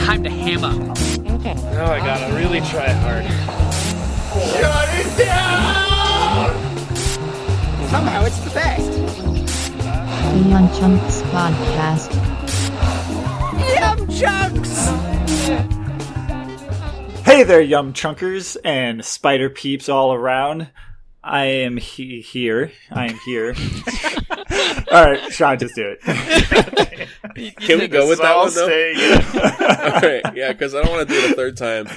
time to ham up. Now I gotta really try hard. Shut it down! Somehow it's the best. YumChunks podcast. YumChunks! Hey there, YumChunkers and spider peeps all around. I am here. I am here. All right, Sean, just do it. Can we go with that one, though? All right, yeah, because I don't want to do it a third time.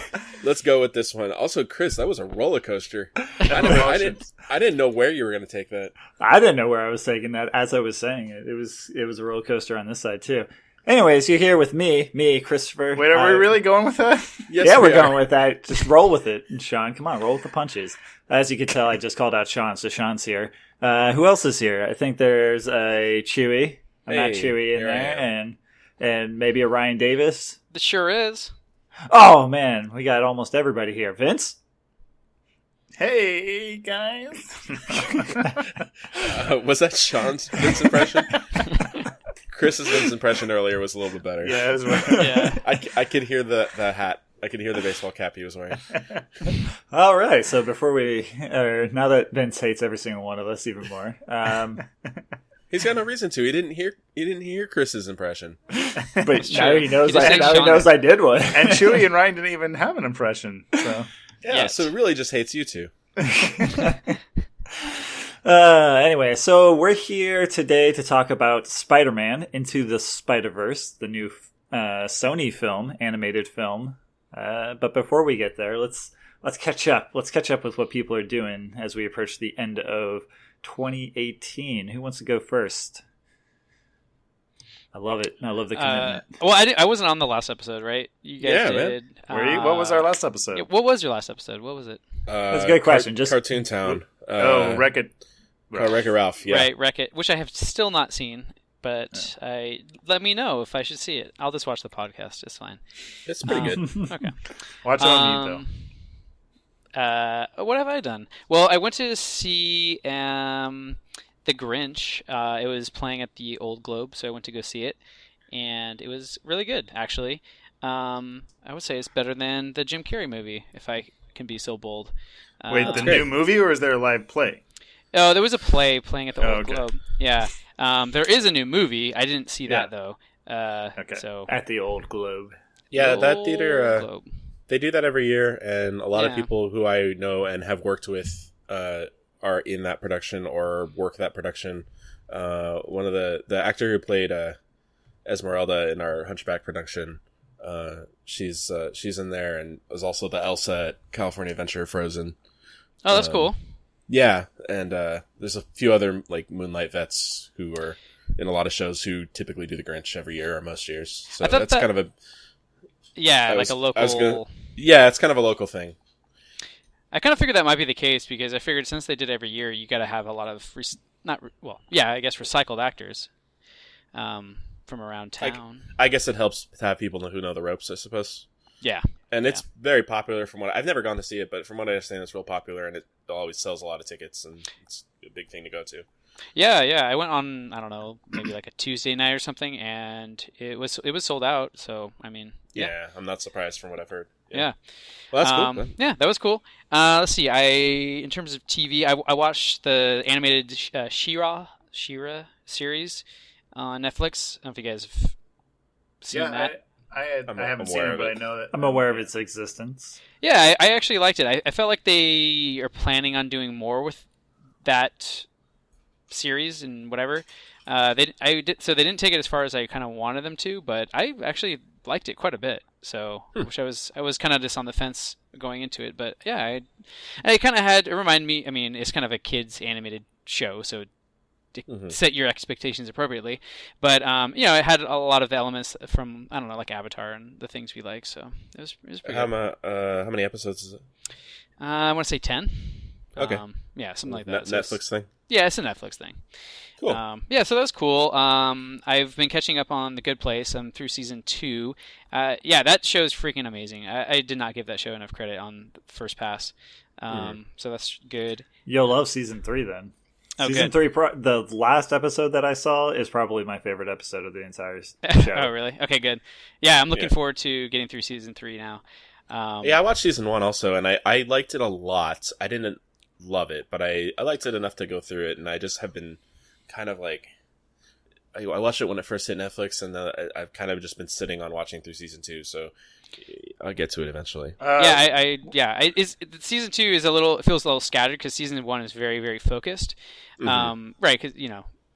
Let's go with this one. Also, Chris, that was a roller coaster. I didn't know where you were going to take that. I didn't know where I was taking that as I was saying it. It was a roller coaster on this side, too. Anyways, you're here with me, Christopher. Wait, are we really going with that? Yes, yeah, we're going with that. Just roll with it, Sean. Come on, roll with the punches. As you can tell, I just called out Sean, so Sean's here. Who else is here? I think there's a Chewy. Not Chewy in there, and maybe a Ryan Davis. It sure is. Oh man, we got almost everybody here. Vince. Hey guys. Was that Sean's Vince impression? Chris's Vince impression earlier was a little bit better. Yeah, it was yeah. I could hear the hat. I could hear the baseball cap he was wearing. All right, so before now that Vince hates every single one of us even more, he's got no reason to. He didn't hear Chris's impression, but now he knows. He knows I did one. And Chewy and Ryan didn't even have an impression. So so he really just hates you two. Anyway, so we're here today to talk about Spider-Man Into the Spider-Verse, the new Sony film, animated film. But before we get there, let's catch up. Let's catch up with what people are doing as we approach the end of 2018. Who wants to go first? I love it. I love the commitment. I wasn't on the last episode, right? You guys did. Man. What was our last episode? What was your last episode? What was it? That's a good question. Just Cartoon Town. Wreck-It. Wreck-It Ralph. Yeah. Right, Wreck-It, which I have still not seen. But let me know if I should see it. I'll just watch the podcast. It's fine. It's pretty good. Okay. Watch it on mute, though. What have I done? Well, I went to see The Grinch. It was playing at the Old Globe, so I went to go see it. And it was really good, actually. I would say it's better than the Jim Carrey movie, if I can be so bold. Wait, the new movie, or is there a live play? Oh, there was a play playing at the Old Globe. Yeah. There is a new movie. I didn't see that, though. Okay. So at the Old Globe. Yeah, that theater, they do that every year, and a lot of people who I know and have worked with are in that production or work that production. One of the actor who played Esmeralda in our Hunchback production, she's in there, and was also the Elsa at California Adventure Frozen. Oh, that's cool. Yeah, and there's a few other like Moonlight vets who are in a lot of shows who typically do the Grinch every year or most years. So that's kind of a like a local. It's kind of a local thing. I kind of figured that might be the case because I figured since they did every year, you got to have a lot of recycled actors from around town. I guess it helps to have people who know the ropes, I suppose. Yeah. And it's very popular from what I've never gone to see it, but from what I understand, it's real popular and it always sells a lot of tickets and it's a big thing to go to. Yeah. I went on, I don't know, maybe like a Tuesday night or something, and it was sold out. So I mean, yeah, I'm not surprised from what I've heard. Yeah. Well, that's cool. Yeah, that was cool. Let's see. In terms of TV, I watched the animated She-Ra series on Netflix. I don't know if you guys have seen that. I haven't seen it, but I know that. I'm aware of its existence. Yeah, I actually liked it. I felt like they are planning on doing more with that series and whatever. They didn't take it as far as I kind of wanted them to, but I actually liked it quite a bit. So, which I was kind of just on the fence going into it, but yeah, I kind of had it remind me. I mean, it's kind of a kids animated show, so set your expectations appropriately. But it had a lot of elements from like Avatar and the things we like. So it was pretty good. How many episodes is it? I want to say 10. Okay. Something like that. Netflix thing. Yeah, it's a Netflix thing. Cool. So that was cool. I've been catching up on The Good Place. I'm through season 2. That show is freaking amazing. I did not give that show enough credit on the first pass. So that's good. You'll love season 3 then. Season 3, the last episode that I saw is probably my favorite episode of the entire show. Oh, really? Okay, good. Yeah, I'm looking forward to getting through Season 3 now. I watched Season 1 also, and I liked it a lot. I didn't love it, but I liked it enough to go through it, and I just have been kind of like... I watched it when it first hit Netflix, and I've kind of just been sitting on watching through Season 2, so I'll get to it eventually. Season 2 is feels a little scattered because Season 1 is very, very focused. Right, because,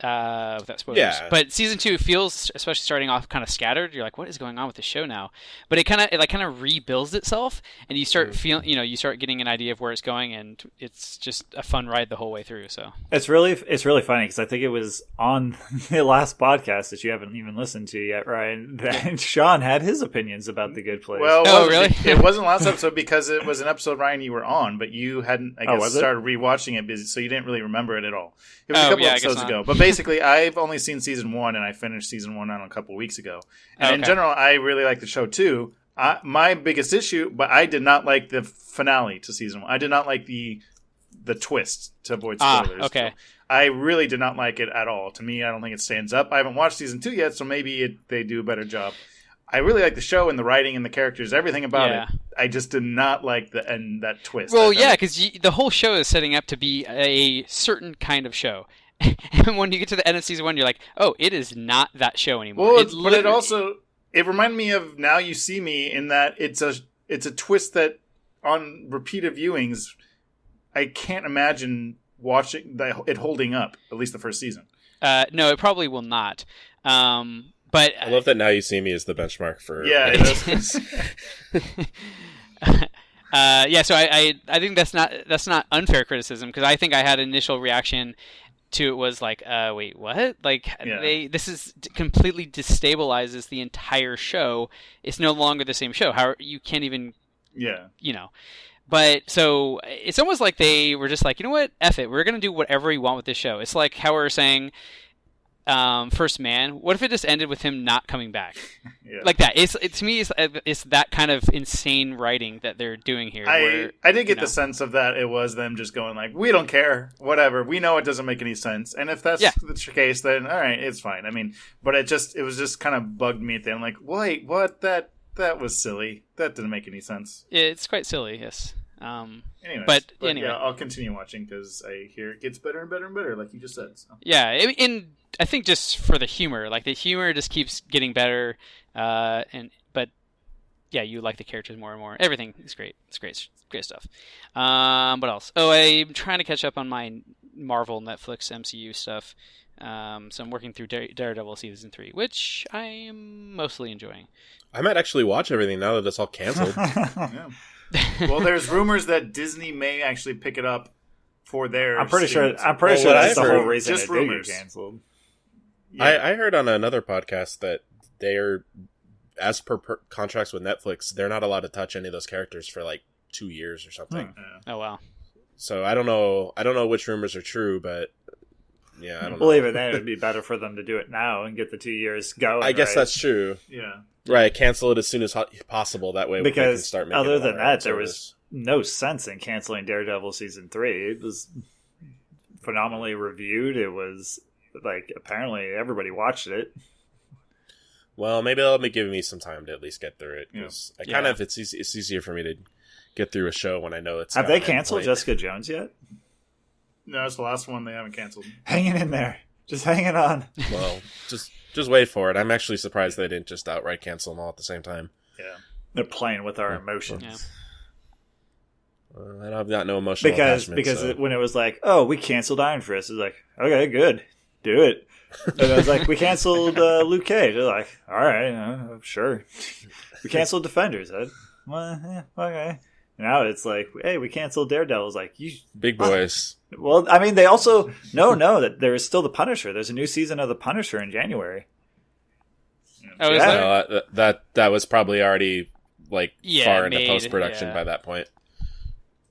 without spoilers. Yeah. But Season 2 feels, especially starting off, kind of scattered. You're like, what is going on with the show now? But it kind of rebuilds itself, and you start feeling, you start getting an idea of where it's going, and it's just a fun ride the whole way through. So it's really funny because I think it was on the last podcast that you haven't even listened to yet, Ryan, that Sean had his opinions about The Good Place. Well, really? It wasn't last episode because it was an episode, Ryan, you were on, but you hadn't, I guess, started rewatching it, so you didn't really remember it at all. It was a couple episodes ago. But basically, I've only seen Season 1, and I finished Season 1 on a couple weeks ago. And in general, I really like the show, too. My biggest issue, but I did not like the finale to Season 1. I did not like the twist, to avoid spoilers. Okay. I really did not like it at all. To me, I don't think it stands up. I haven't watched Season 2 yet, so maybe they do a better job. I really like the show and the writing and the characters, everything about it. I just did not like that twist. Well, because the whole show is setting up to be a certain kind of show. And when you get to the end of Season 1, you're like, oh, it is not that show anymore. Well, it reminded me of Now You See Me in that it's a twist that on repeated viewings, I can't imagine watching it holding up, at least the first season. No, it probably will not. But I love that Now You See Me is the benchmark for... Yeah, it is. So I think that's not unfair criticism, because I think I had an initial reaction to it was like, wait, what? Like, this is completely destabilizes the entire show. It's no longer the same show. How you can't even, But so it's almost like they were just like, you know what, F it, we're gonna do whatever we want with this show. It's like how we were saying, First Man. What if it just ended with him not coming back? Like that. To me, it's that kind of insane writing that they're doing here. I did get the sense of that it was them just going like, we don't care, whatever. We know it doesn't make any sense, and if that's the case, then all right, it's fine. I mean, but it was just kind of bugged me at the end. Like, wait, what? That was silly. That didn't make any sense. It's quite silly, yes. Anyways, but yeah, I'll continue watching because I hear it gets better and better and better, like you just said. So. Yeah, I think just for the humor, like the humor just keeps getting better, but you like the characters more and more. Everything is great. It's great stuff. What else? Oh, I'm trying to catch up on my Marvel Netflix MCU stuff. So I'm working through Daredevil Season 3, which I am mostly enjoying. I might actually watch everything now that it's all canceled. Yeah. Well, there's rumors that Disney may actually pick it up for their. I'm pretty sure that's the whole reason it did get canceled. Yeah. I heard on another podcast that they're, as per contracts with Netflix, they're not allowed to touch any of those characters for like 2 years or something. Oh wow! So I don't know which rumors are true, but yeah, I don't know. Even then, it'd be better for them to do it now and get the 2 years going. I guess that's true. Yeah. Right, cancel it as soon as possible. That way, because they can start making other than that, there was no sense in canceling Daredevil Season 3. It was phenomenally reviewed. It was like apparently everybody watched it. Well, maybe they'll be giving me some time to at least get through it. Because it's easier for me to get through a show when I know it's. Have they canceled Jessica Jones yet? No, it's the last one they haven't canceled. Hanging in there, just hanging on. Well, just wait for it. I'm actually surprised they didn't just outright cancel them all at the same time. Yeah, they're playing with our emotions. Yeah. I've got no emotional attachment. Because when it was like, oh, we canceled Iron Fist, it's like, okay, good, do it. And I was like, we canceled Luke Cage. They're like, all right, sure. We canceled Defenders. Well, okay. Now it's like, hey, we canceled Daredevil. It's like, you big boys. Well, I mean, they also know that there is still The Punisher. There's a new season of The Punisher in January. Oh, is there? No, that was probably already far into post-production by that point.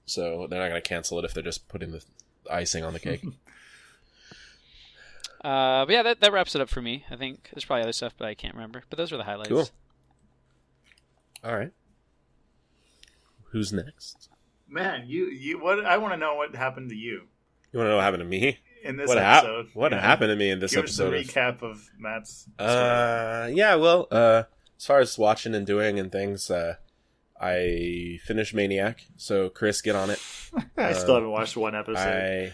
So they're not going to cancel it if they're just putting the icing on the cake. But yeah, that wraps it up for me. I think there's probably other stuff, but I can't remember. But those were the highlights. Cool. All right. Who's next? Man, you what? I want to know what happened to you. You want to know what happened to me? in this episode. What happened to me in this episode? Give us a recap of Matt's yeah, well, as far as watching and doing and things, I finished Maniac, so Chris, get on it. I still haven't watched one episode.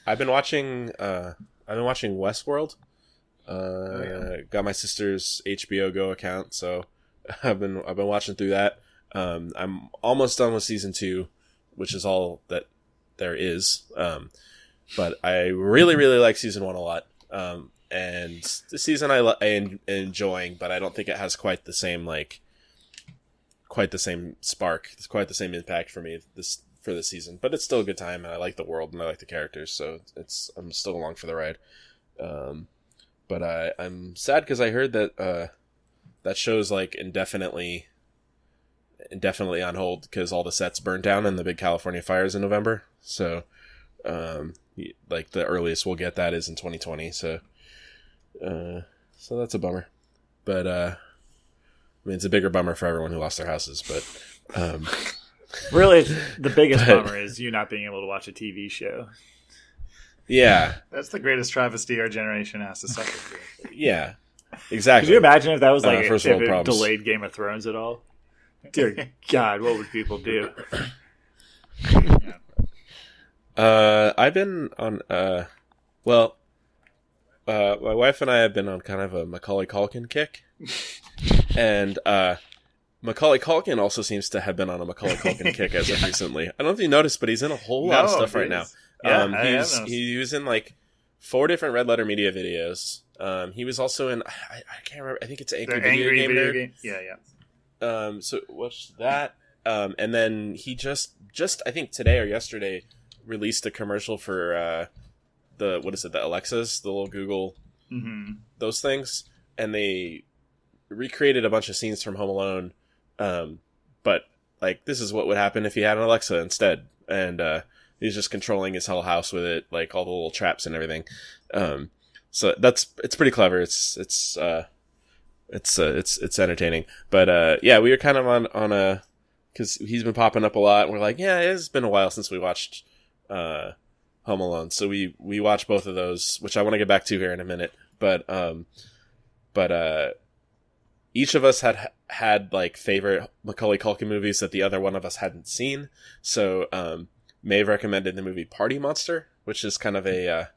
I've been watching Westworld. Got my sister's HBO Go account, so I've been watching through that. I'm almost done with season 2, which is all that there is. But I really, really like season 1 a lot. And the season I enjoying, but I don't think it has quite the same spark. It's quite the same impact for me for this season. But it's still a good time, and I like the world and I like the characters, so I'm still along for the ride. But I'm sad because I heard that that show's like indefinitely on hold because all the sets burned down in the big California fires in November. So, like the earliest we'll get that is in 2020. So that's a bummer. But I mean, it's a bigger bummer for everyone who lost their houses. But really, the biggest bummer is you not being able to watch a TV show. Yeah, that's the greatest travesty our generation has to suffer through. Yeah, exactly. Could you imagine if that was like if it delayed Game of Thrones at all? Dear God, what would people do? I've been on. My wife and I have been on kind of a Macauley Culkin kick, and Macaulay Culkin also seems to have been on a Macaulay Culkin kick as of recently. I don't know if you noticed, but he's in a whole lot of stuff right now. Yeah, he was in like 4 different Red Letter Media videos. He was also in I can't remember. I think it's Angry Video Game. Yeah. So what's that? And then he just I think today or yesterday released a commercial for the Alexas, the little Google those things, and they recreated a bunch of scenes from Home Alone. But like this is what would happen if he had an Alexa instead, and he's just controlling his whole house with it, like all the little traps and everything. So it's pretty clever. It's entertaining. But yeah, we were kind of on a, because he's been popping up a lot, and we're like, yeah, it's been a while since we watched Home Alone. So we watched both of those, which I want to get back to here in a minute. But each of us had like favorite Macaulay Culkin movies that the other one of us hadn't seen. So Maeve recommended the movie Party Monster, which is kind of a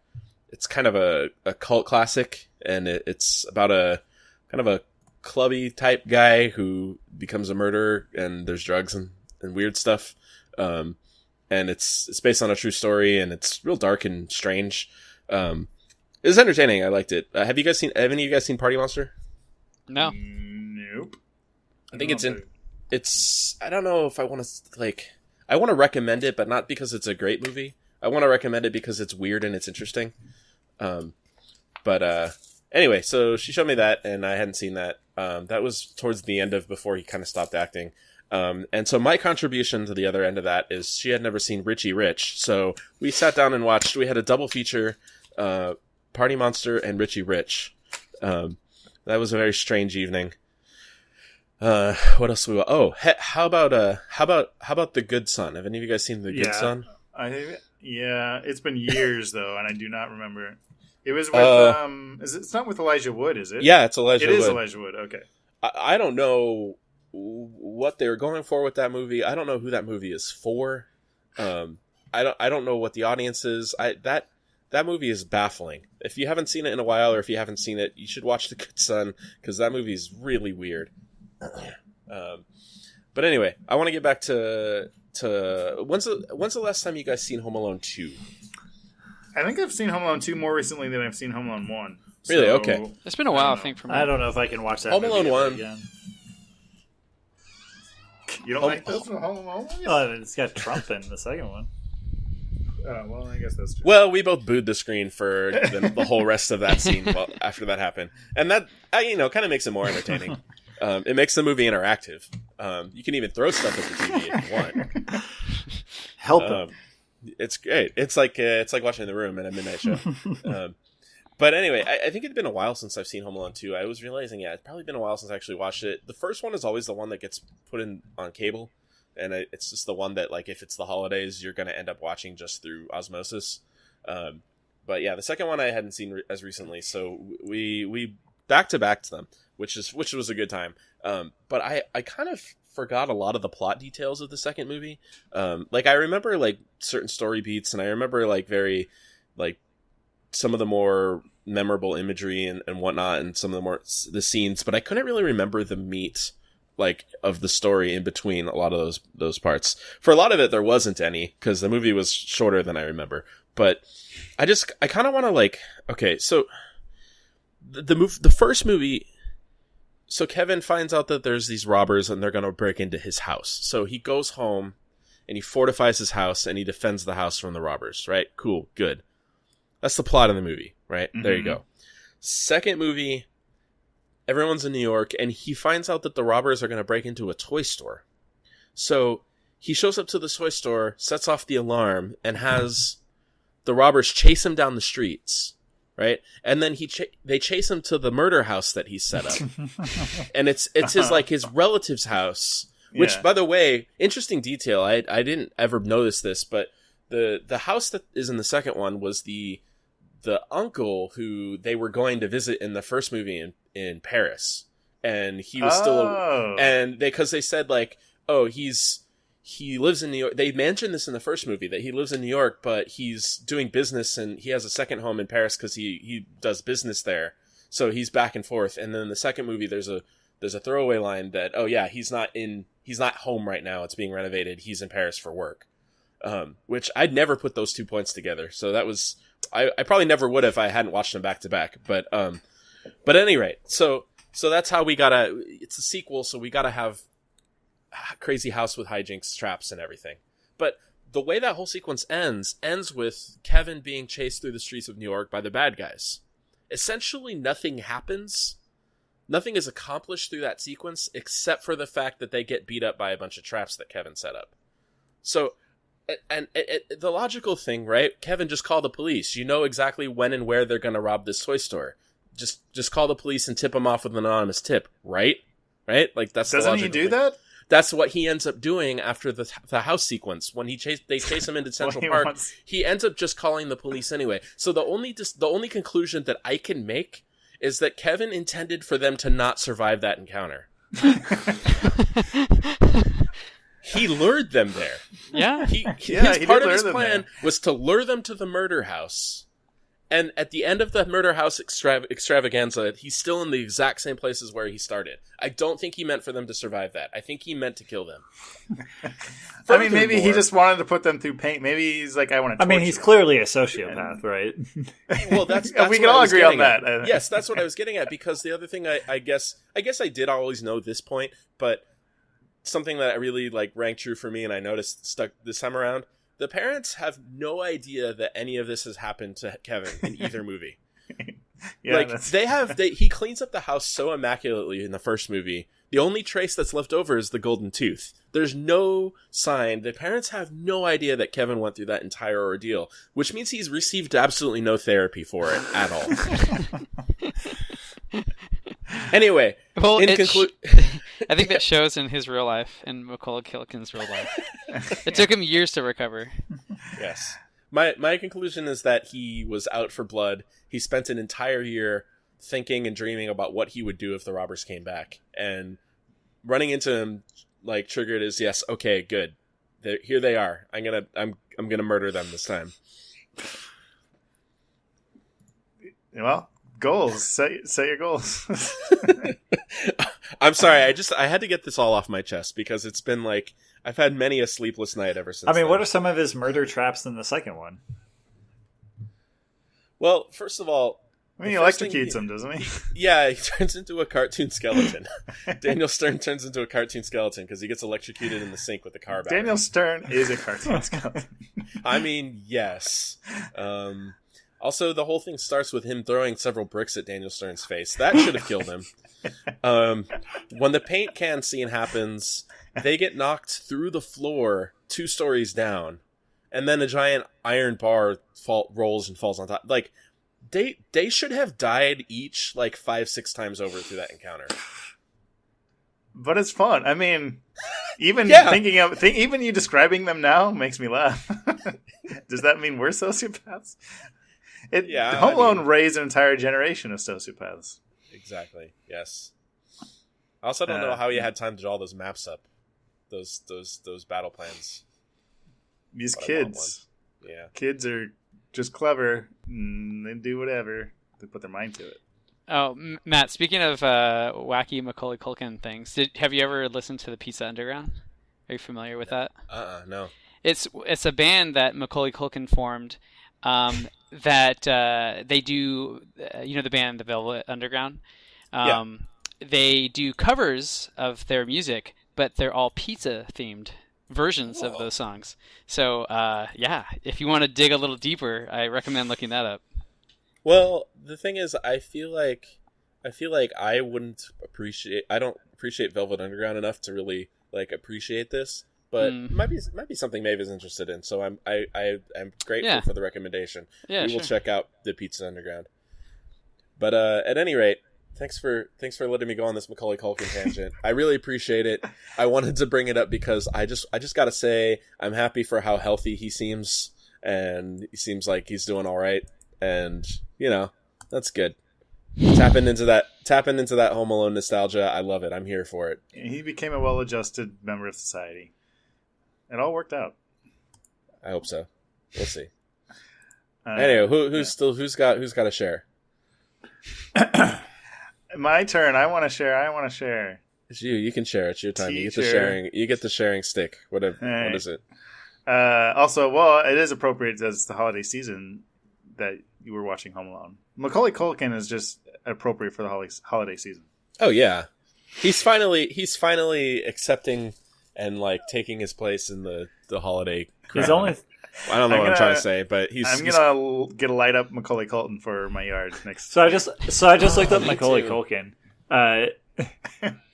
cult classic, and it's about a kind of a clubby type guy who becomes a murderer, and there's drugs and weird stuff. And it's based on a true story, and it's real dark and strange. It's entertaining. I liked it. Have any of you guys seen Party Monster? No. Nope. I think I don't know if I want to I want to recommend it, but not because it's a great movie. I want to recommend it because it's weird and it's interesting. Anyway, so she showed me that, and I hadn't seen that. That was towards the end of before he kind of stopped acting. And so my contribution to the other end of that is she had never seen Richie Rich. So we sat down and we had a double feature, Party Monster and Richie Rich. That was a very strange evening. What else how about The Good Son? Have any of you guys seen The Good Son? It's been years though, and I do not remember it. It was with it's not with Elijah Wood, is it? Yeah, it's Elijah Wood. It is Elijah Wood. Okay. I don't know what they were going for with that movie. I don't know who that movie is for. I don't know what the audience is. That movie is baffling. If you haven't seen it in a while, or if you haven't seen it, you should watch The Good Son, because that movie is really weird. But anyway, I want to get back to when's the last time you guys seen Home Alone 2? I think I've seen Home Alone 2 more recently than I've seen Home Alone 1. Really? Okay. It's been a while, I think, for me. I don't know if I can watch that Home movie Alone 1 again. You don't like those from Home Alone? Oh, it's got Trump in the second one. Well, I guess that's true. Well, we both booed the screen for the whole rest of that scene after that happened. And that, kind of makes it more entertaining. It makes the movie interactive. You can even throw stuff at the TV if you want. Help them. It's great. It's like watching The Room at a midnight show. But anyway, I think it's been a while since I've seen Home Alone 2. I was realizing, it's probably been a while since I actually watched it. The first one is always the one that gets put in on cable. And it's just the one that, if it's the holidays, you're going to end up watching just through osmosis. But yeah, the second one I hadn't seen as recently, so we back to back to them, which was a good time. But I kind of forgot a lot of the plot details of the second movie. Like I remember like certain story beats, and I remember like very like some of the more memorable imagery and whatnot, and some of the scenes, but I couldn't really remember the meat like of the story in between a lot of those parts. For a lot of it, there wasn't any because the movie was shorter than I remember. But I kind of want to like, okay, so the first movie. So Kevin finds out that there's these robbers and they're going to break into his house. So he goes home and he fortifies his house and he defends the house from the robbers, right? Cool. Good. That's the plot of the movie, right? Mm-hmm. There you go. Second movie, everyone's in New York and he finds out that the robbers are going to break into a toy store. So he shows up to the toy store, sets off the alarm, and has the robbers chase him down the streets. Right, and then they chase him to the murder house that he set up, and it's his like his relative's house. Which, by the way, interesting detail. I didn't ever notice this, but the house that is in the second one was the uncle who they were going to visit in the first movie in Paris, and he was still and because they said like, oh, he lives in New York. They mentioned this in the first movie that he lives in New York, but he's doing business and he has a second home in Paris because he does business there. So he's back and forth. And then in the second movie, there's a throwaway line that, oh yeah, he's not home right now. It's being renovated. He's in Paris for work. Which I'd never put those 2 points together. So that was, I probably never would if I hadn't watched them back to back. But at any rate, so that's how it's a sequel. So we gotta have crazy house with hijinks, traps, and everything. But the way that whole sequence ends with Kevin being chased through the streets of New York by the bad guys. Essentially, nothing happens. Nothing is accomplished through that sequence except for the fact that they get beat up by a bunch of traps that Kevin set up. So, and the logical thing, right? Kevin, just call the police. You know exactly when and where they're going to rob this toy store. Just call the police and tip them off with an anonymous tip, right? Right? Like that's the logical thing. Doesn't he do that? That's what he ends up doing after the house sequence. When they chase him into Central Park, he ends up just calling the police anyway. So the only conclusion that I can make is that Kevin intended for them to not survive that encounter. He lured them there. Yeah. Part of his plan was to lure them to the murder house. And at the end of the murder house extravaganza, he's still in the exact same places where he started. I don't think he meant for them to survive that. I think he meant to kill them. I mean, maybe he just wanted to put them through pain. Maybe he's like, I want to torture he's clearly a sociopath, right? Well, that's we can all agree on that. Yes, that's what I was getting at, because the other thing I guess I did always know this point, but something that I really like rang true for me and I noticed stuck this time around. The parents have no idea that any of this has happened to Kevin in either movie. He cleans up the house so immaculately in the first movie. The only trace that's left over is the golden tooth. There's no sign. The parents have no idea that Kevin went through that entire ordeal, which means he's received absolutely no therapy for it at all. Anyway, well, I think that shows in his real life, in Macauley Culkin's real life. It took him years to recover. Yes. My conclusion is that he was out for blood. He spent an entire year thinking and dreaming about what he would do if the robbers came back. And running into him like triggered his, yes, okay, good. Here they are. I'm gonna murder them this time. Well, goals. Set your goals. I'm sorry. I had to get this all off my chest because it's been like I've had many a sleepless night ever since. I mean, what are some of his murder traps in the second one? Well, first of all, he electrocutes him, doesn't he? Yeah, he turns into a cartoon skeleton. Daniel Stern turns into a cartoon skeleton because he gets electrocuted in the sink with the car battery. Daniel Stern is a cartoon skeleton. I mean, yes. Also, the whole thing starts with him throwing several bricks at Daniel Stern's face. That should have killed him. When the paint can scene happens, they get knocked through the floor 2 stories down, and then a giant iron bar rolls and falls on top. Like, they should have died each like 5-6 times over through that encounter. But it's fun. I mean, even even you describing them now makes me laugh. Does that mean we're sociopaths? Home Alone raised an entire generation of sociopaths. Exactly. Yes. I also don't know how you had time to draw those maps up, those battle plans. These kids, kids are just clever. They do whatever. They put their mind to it. Oh, Matt, speaking of wacky Macaulay Culkin things, have you ever listened to the Pizza Underground? Are you familiar with that? No. It's a band that Macaulay Culkin formed that they do, the band The Velvet Underground? They do covers of their music, but they're all pizza-themed versions of those songs. So, if you want to dig a little deeper, I recommend looking that up. Well, the thing is, I feel like I don't appreciate Velvet Underground enough to really appreciate this, but might be something Maeve is interested in. So I'm grateful for the recommendation. Yeah, we will check out the Pizza Underground. But at any rate, thanks for letting me go on this Macaulay Culkin tangent. I really appreciate it. I wanted to bring it up because I just gotta say I'm happy for how healthy he seems, and he seems like he's doing all right. And that's good. Tapping into that Home Alone nostalgia. I love it. I'm here for it. He became a well-adjusted member of society. It all worked out. I hope so. We'll see. Anyway, who's got a share? My turn. I want to share. It's you. You can share. It's your time. You get the sharing stick. Whatever. Right. What is it? Also, it is appropriate as the holiday season that you were watching Home Alone. Macaulay Culkin is just appropriate for the holiday season. Oh yeah, he's finally accepting and taking his place in the holiday crowd. I don't know what I'm trying to say, but I'm gonna get a light up Macaulay Culkin for my yard next. So I just looked up Macaulay Culkin.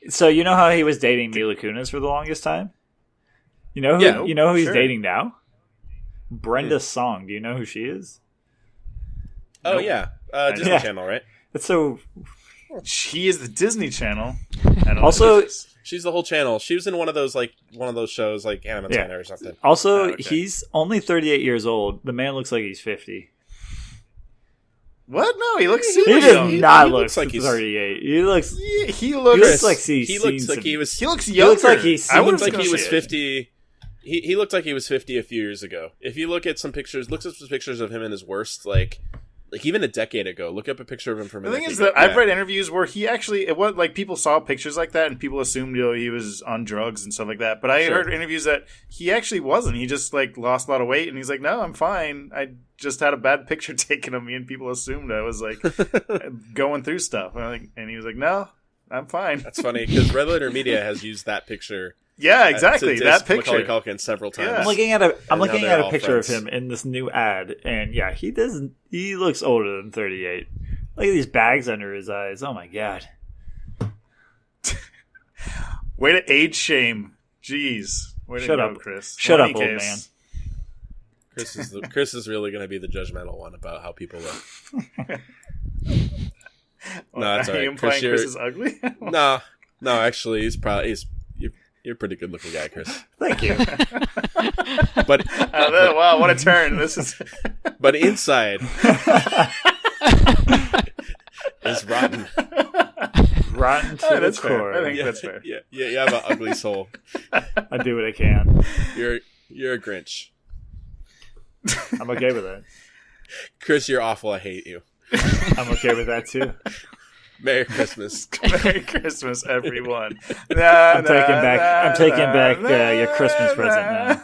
So you know how he was dating Mila Kunis for the longest time? You know who he's dating now? Brenda Song. Do you know who she is? Oh yeah, Disney Channel, right? That's so. She is the Disney Channel. Also, she's the whole channel. She was in one of those shows like Hannah Montana or something. Also, he's only 38 years old. The man looks like he's 50. What? No, he looks super young. He does not look like he's 38. He looks like he looks like he was. He looks younger. He looks like he was 50. He looked like he was 50 a few years ago. If you look at some pictures, of him in his worst, even a decade ago. Look up a picture of him from. The thing is that I've read interviews where he actually people saw pictures like that and people assumed he was on drugs and stuff like that. But I heard interviews that he actually wasn't. He just lost a lot of weight and he's like, no, I'm fine. I just had a bad picture taken of me and people assumed I was going through stuff. And he was like, no, I'm fine. That's funny because Red Letter Media has used that picture. Yeah, exactly. That picture. Macaulay Culkin several times. Yeah. I'm looking at a picture of him in this new ad, and he looks older than 38. Look at these bags under his eyes. Oh my god. Way to age shame. Jeez. Way to go, Chris. Shut up, old man. Chris is really going to be the judgmental one about how people look. No, that's all right. Are you implying Chris is ugly? No, actually, you're a pretty good looking guy, Chris. Thank you. But wow, what a turn! This is. But inside is rotten. Rotten to the core. I think that's fair. Yeah, you have an ugly soul. I do what I can. You're a Grinch. I'm okay with that. Chris, you're awful. I hate you. I'm okay with that too. Merry Christmas. Merry Christmas, everyone. I'm taking back your Christmas present now.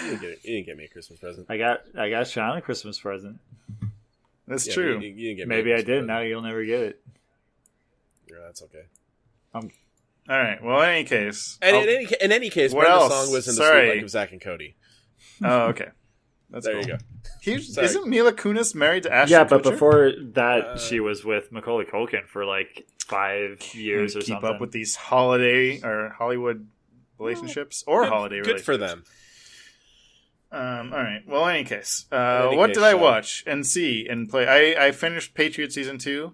You didn't get me a Christmas present. I got Sean a Christmas present. That's true. You didn't get me Maybe I did. Present. Now you'll never get it. Yeah, that's okay. All right. Well, in any case, in any case, Brenda's song was in the Sweet Life of Zack and Cody. Oh, okay. That's there cool. You go. Isn't Mila Kunis married to Ashton? Yeah, but Kutcher? before that, she was with Macaulay Culkin for 5 years or something. Keep up with these holiday or Hollywood relationships holiday relationships. Good for them. All right. Well, in any case, what did I watch and see and play? I finished Patriot season 2.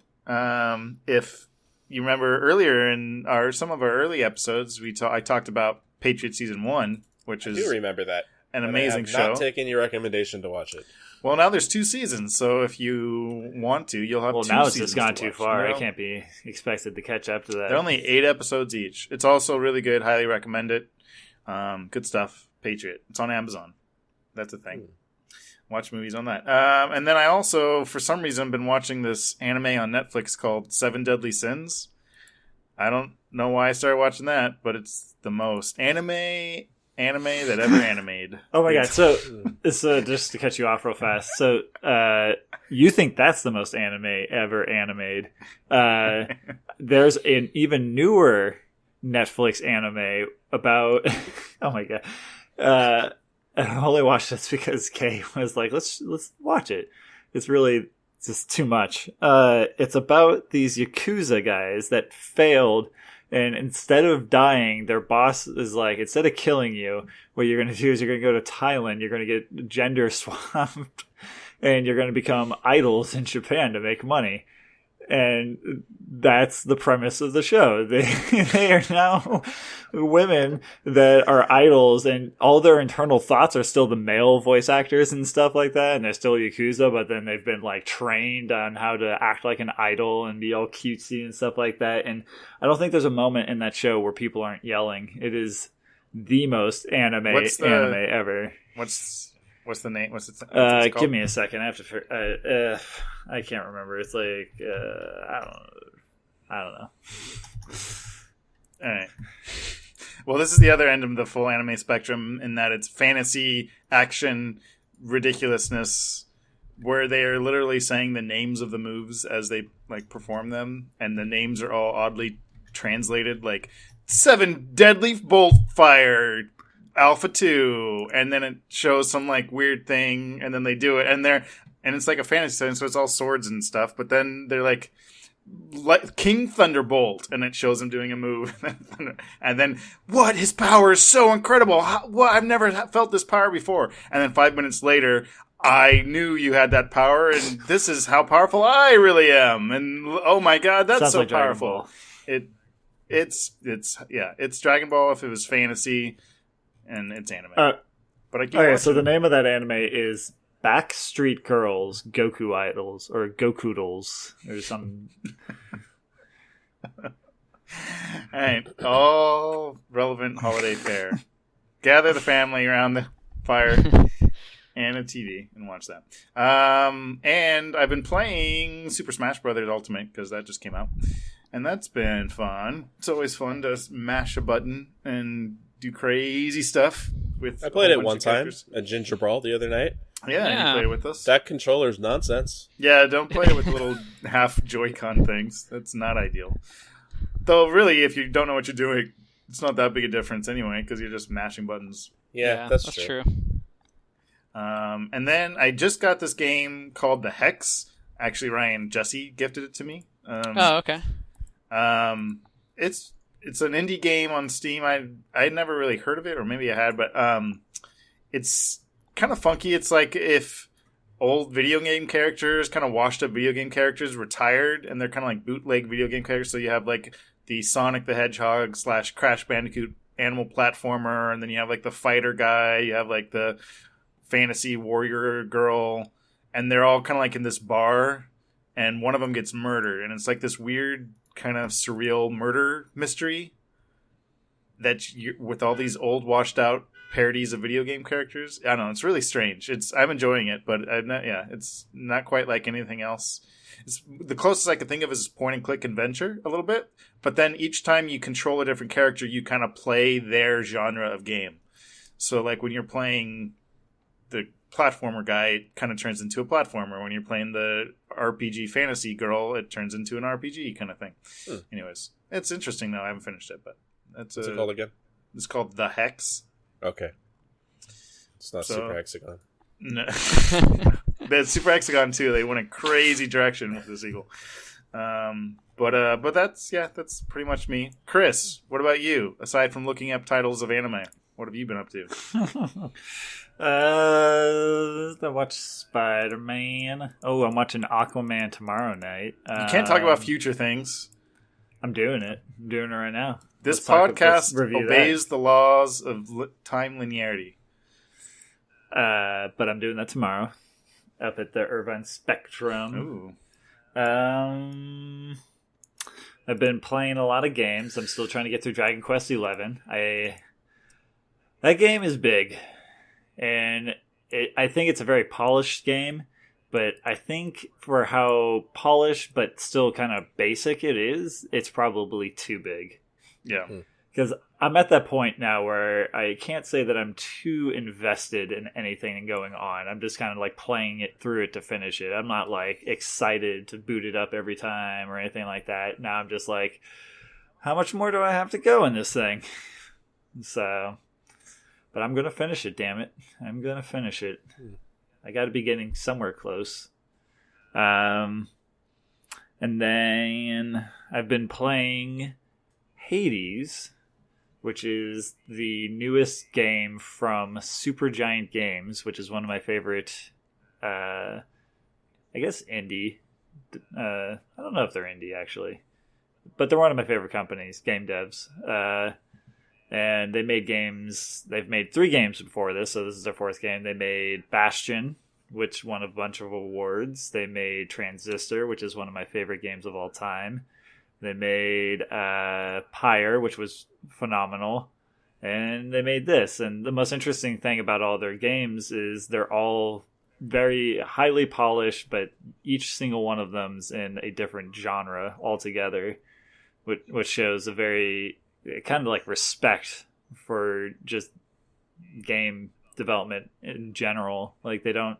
If you remember earlier in some of our early episodes, I talked about Patriot Season 1, which is... I do remember that. An amazing show. I have not taken your recommendation to watch it. Well, now there's 2 seasons, so if you want to, you'll have 2 seasons. Well, now it's just gone too far. I can't be expected to catch up to that. They're only 8 episodes each. It's also really good. Highly recommend it. Good stuff. Patriot. It's on Amazon. That's a thing. Watch movies on that. And then I also, for some reason, been watching this anime on Netflix called 7 Deadly Sins. I don't know why I started watching that, but it's the most anime that ever animated. Oh my god! So it's just to cut you off real fast. So you think that's the most anime ever animated? There's an even newer Netflix anime about. Oh my god! I only watched this because Kay was like, "Let's watch it." It's really just too much. It's about these Yakuza guys that failed. And instead of dying, their boss is like, instead of killing you, what you're going to do is you're going to go to Thailand, you're going to get gender swapped, and you're going to become idols in Japan to make money. And that's the premise of the show. They are now women that are idols, and all their internal thoughts are still the male voice actors and stuff like that, and they're still Yakuza, but then they've been like trained on how to act like an idol and be all cutesy and stuff like that. And I don't think there's a moment in that show where people aren't yelling. It is the most anime ever. What's the name? What's it called? Give me a second. I have to. I can't remember. It's like I don't know. All right. Well, this is the other end of the full anime spectrum in that it's fantasy, action, ridiculousness, where they are literally saying the names of the moves as they like perform them, and the names are all oddly translated, like 7 Deadly Bolt Fire. Alpha 2, and then it shows some like weird thing, and then they do it, and it's like a fantasy setting, so it's all swords and stuff, but then they're like King Thunderbolt, and it shows him doing a move, and then what, his power is so incredible, what, I've never felt this power before, and then 5 minutes later, I knew you had that power, and this is how powerful I really am, and oh my god, that's sounds so like powerful. It's Dragon Ball if it was fantasy. And it's anime. But I keep watching. So the name of that anime is Backstreet Girls Goku Idols, or Gokudols, or something. Alright, all relevant holiday fare. Gather the family around the fire and a TV and watch that. And I've been playing Super Smash Bros. Ultimate because that just came out. And that's been fun. It's always fun to mash a button and do crazy stuff with. I played it one time at Ginger Brawl the other night. Yeah, you played it with us. That controller's nonsense. Yeah, don't play it with little half Joy-Con things. That's not ideal. Though, really, if you don't know what you're doing, it's not that big a difference anyway, because you're just mashing buttons. Yeah, that's true. And then I just got this game called The Hex. Actually, Ryan Jesse gifted it to me. Okay. It's an indie game on Steam. I'd never really heard of it, or maybe I had, but it's kind of funky. It's like if old video game characters, kind of washed up video game characters, retired, and they're kind of like bootleg video game characters. So you have like the Sonic the Hedgehog / Crash Bandicoot animal platformer, and then you have like the fighter guy, you have like the fantasy warrior girl, and they're all kind of like in this bar, and one of them gets murdered, and it's like this weird kind of surreal murder mystery that with all these old washed out parodies of video game characters. I don't know, it's really strange. I'm enjoying it, but it's not quite like anything else. It's the closest I could think of is point and click adventure a little bit, but then each time you control a different character, you kind of play their genre of game. So like when you're playing the platformer guy, it kind of turns into a platformer. When you're playing the RPG fantasy girl, it turns into an RPG kind of thing. Anyways, it's interesting though. I haven't finished it, but what's it called again? It's called The Hex. Okay. It's not Super Hexagon. No. That's Super Hexagon too. They went a crazy direction with the sequel. But that's pretty much me. Chris, what about you? Aside from looking up titles of anime, what have you been up to? I watch Spider-Man. Oh, I'm watching Aquaman tomorrow night. You can't talk about future things. I'm doing it. I'm doing it right now. This podcast obeys the laws of time linearity. But I'm doing that tomorrow up at the Irvine Spectrum. Ooh. I've been playing a lot of games. I'm still trying to get through Dragon Quest XI. That game is big, and I think it's a very polished game, but I think for how polished but still kind of basic it is, it's probably too big. Yeah. Because I'm at that point now where I can't say that I'm too invested in anything going on. I'm just kind of like playing it through it to finish it. I'm not like excited to boot it up every time or anything like that. Now I'm just like, how much more do I have to go in this thing? So, but I'm going to finish it, damn it. I'm going to finish it. I got to be getting somewhere close. And then I've been playing Hades, which is the newest game from Supergiant Games, which is one of my favorite, I guess, indie. I don't know if they're indie, actually. But they're one of my favorite companies, game devs. And they made games. They've made 3 games before this, so this is their 4th game. They made Bastion, which won a bunch of awards. They made Transistor, which is one of my favorite games of all time. They made Pyre, which was phenomenal. And they made this. And the most interesting thing about all their games is they're all very highly polished, but each single one of them's in a different genre altogether, which shows a very kind of like respect for just game development in general. Like, they don't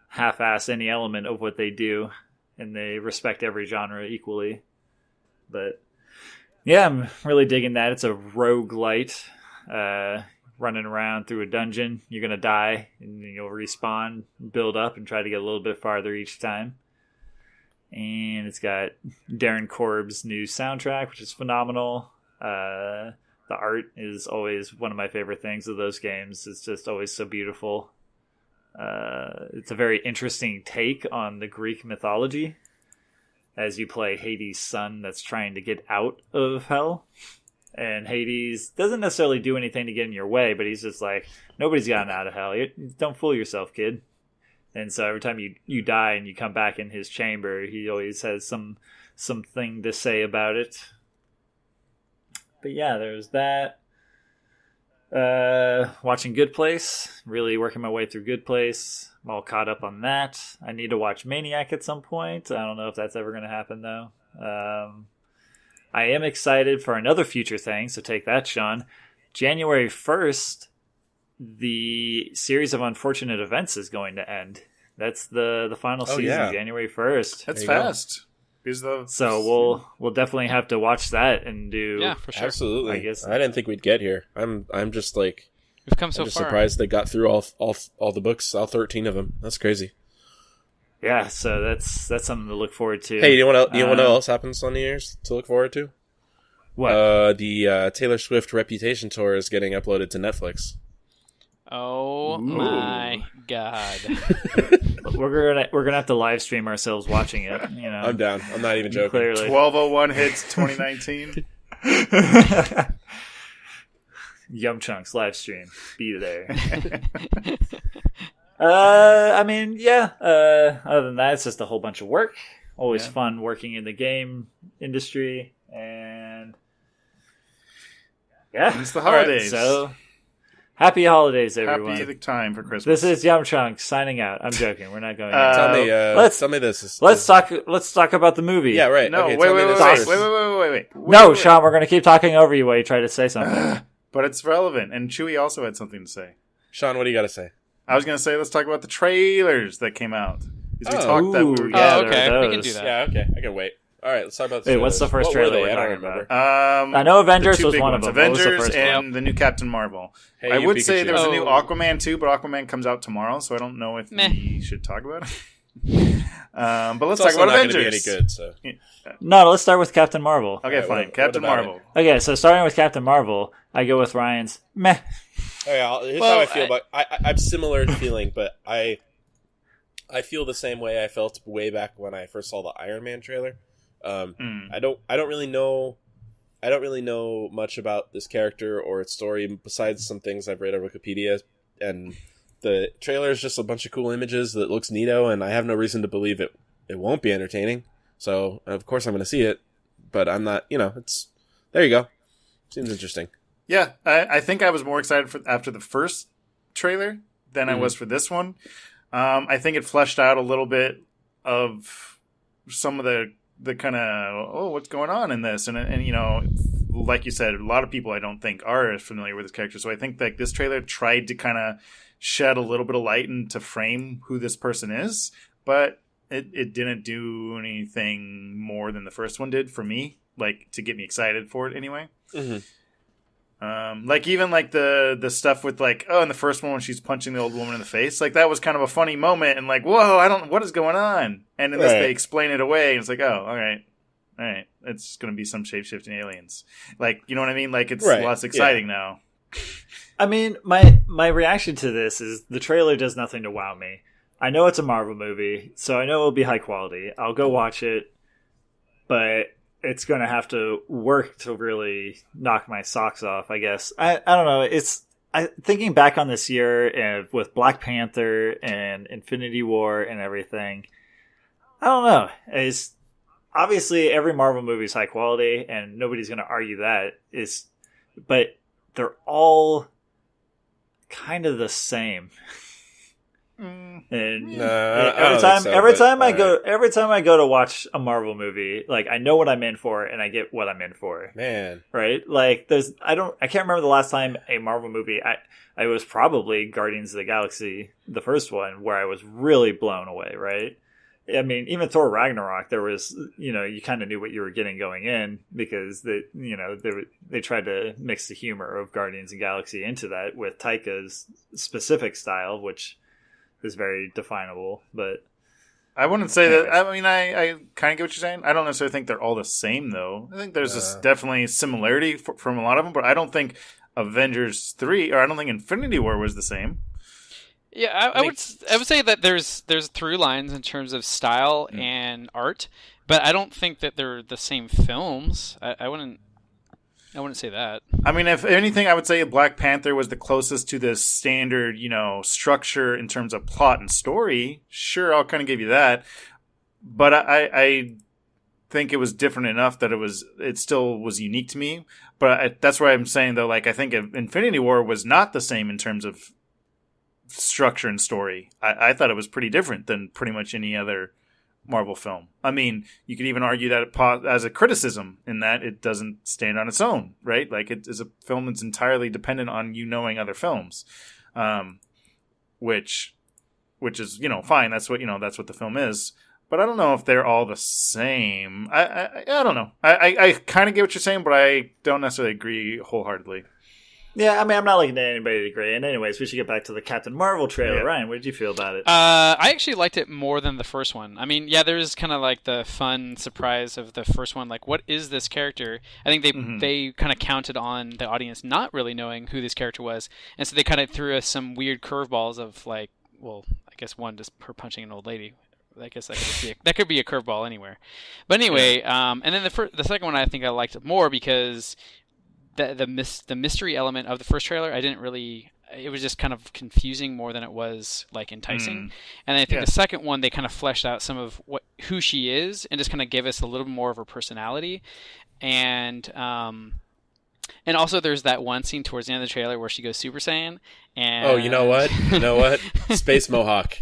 half-ass any element of what they do, and they respect every genre equally. But yeah, I'm really digging that. It's a roguelite, running around through a dungeon. You're going to die, and you'll respawn, build up, and try to get a little bit farther each time. And it's got Darren Korb's new soundtrack, which is phenomenal. The art is always one of my favorite things of those games. It's just always so beautiful. It's a very interesting take on the Greek mythology, as you play Hades' son that's trying to get out of hell. And Hades doesn't necessarily do anything to get in your way, but he's just like, nobody's gotten out of hell. Don't fool yourself, kid. And so every time you die and you come back in his chamber, he always has something to say about it. But yeah, there's that. Watching Good Place. Really working my way through Good Place. I'm all caught up on that. I need to watch Maniac at some point. I don't know if that's ever going to happen, though. I am excited for another future thing, so take that, Sean. January 1st, the series of unfortunate events is going to end. That's the final season, yeah. January 1st. That's fast. So we'll definitely have to watch that and do. Yeah, for sure. Absolutely. I guess I didn't think we'd get here. I'm just like, we've come so I'm just far. surprised they got through all the books, all 13 of them. That's crazy. Yeah, so that's something to look forward to. Hey, you know what else happens on New Year's to look forward to? What? The Taylor Swift Reputation tour is getting uploaded to Netflix. Oh my god! We're gonna have to live stream ourselves watching it. You know, I'm down. I'm not even joking. Clearly, 1201 hits 2019. YumChunks live stream. Be there. I mean, yeah. Other than that, it's just a whole bunch of work. Always fun working in the game industry, and yeah, it's the holidays. Right, so. Happy holidays, everyone. Happy the time for Christmas. This is YumChunks signing out. I'm joking. We're not going tell me this. Let's talk about the movie. Yeah, right. No, okay, wait. No, Sean, we're going to keep talking over you while you try to say something. But it's relevant, and Chewie also had something to say. Sean, what do you got to say? I was going to say, let's talk about the trailers that came out. Okay. We can do that. Yeah, okay. I can wait. All right, let's talk about the trailers. What's the first trailer we're talking about? I know Avengers was one of them. Avengers and the new Captain Marvel. Hey, I would say there was a new Aquaman too, but Aquaman comes out tomorrow, so I don't know if we should talk about it. But let's talk about Avengers. It's not any good, so. No, let's start with Captain Marvel. Okay, fine. Captain Marvel. Okay, so starting with Captain Marvel, I go with Ryan's meh. Okay, here's how I feel about. I'm similar in feeling, but I feel the same way I felt way back when I first saw the Iron Man trailer. I don't really know much about this character or its story besides some things I've read on Wikipedia, and the trailer is just a bunch of cool images that looks neato, and I have no reason to believe it won't be entertaining. So of course I'm going to see it, but I'm not. It's there. You go. Seems interesting. Yeah, I think I was more excited after the first trailer than I was for this one. I think it fleshed out a little bit of some of the kind of what's going on in this, and like you said, a lot of people I don't think are familiar with this character. So I think that this trailer tried to kind of shed a little bit of light and to frame who this person is, but it didn't do anything more than the first one did for me, like to get me excited for it anyway. Like even like the stuff with like, in the first one when she's punching the old woman in the face, like that was kind of a funny moment and like, whoa, what is going on? And in this they explain it away and it's like, oh, all right, it's going to be some shape-shifting aliens. Like, you know what I mean? Like it's less exciting now. I mean, my reaction to this is the trailer does nothing to wow me. I know it's a Marvel movie, so I know it'll be high quality. I'll go watch it, but it's going to have to work to really knock my socks off, I guess. I don't know. Thinking back on this year with Black Panther and Infinity War and everything, I don't know. It's obviously every Marvel movie is high quality, and nobody's going to argue that. But they're all kind of the same. And every time I go to watch a Marvel movie, like I know what I'm in for and I get what I'm in for. Man, right? Like I can't remember the last time a Marvel movie. I was probably Guardians of the Galaxy, the first one, where I was really blown away. Right? I mean, even Thor Ragnarok, there was, you kind of knew what you were getting going in because they tried to mix the humor of Guardians of the Galaxy into that with Taika's specific style, which is very definable. But I wouldn't say that. I mean, I kind of get what you're saying. I don't necessarily think they're all the same, though. I think there's definitely similarity from a lot of them, but I don't think Avengers 3 or I don't think Infinity War was the same. Yeah, I would say that there's through lines in terms of style and art, but I don't think that they're the same films. I wouldn't say that. I mean, if anything, I would say Black Panther was the closest to the standard, structure in terms of plot and story. Sure, I'll kind of give you that, but I think it was different enough that it still was unique to me. But that's why I'm saying though, like I think Infinity War was not the same in terms of structure and story. I thought it was pretty different than pretty much any other Marvel film. I mean, you could even argue that as a criticism in that it doesn't stand on its own, right? Like it is a film that's entirely dependent on knowing other films, which is fine. That's what the film is. But I don't know if they're all the same. I don't know. I kind of get what you're saying, but I don't necessarily agree wholeheartedly. Yeah, I mean, I'm not looking at anybody to agree. And anyways, we should get back to the Captain Marvel trailer. Yeah. Ryan, what did you feel about it? I actually liked it more than the first one. I mean, yeah, there's kind of like the fun surprise of the first one. Like, what is this character? I think they kind of counted on the audience not really knowing who this character was. And so they kind of threw us some weird curveballs of like, well, I guess one, just her punching an old lady. I guess that could be a curveball anywhere. But anyway, and then the second one I think I liked more because the mystery element of the first trailer, I didn't really. It was just kind of confusing more than it was like enticing. And I think the second one they kind of fleshed out some of who she is and just kind of gave us a little more of her personality. And also there's that one scene towards the end of the trailer where she goes Super Saiyan. And you know what? Space Mohawk.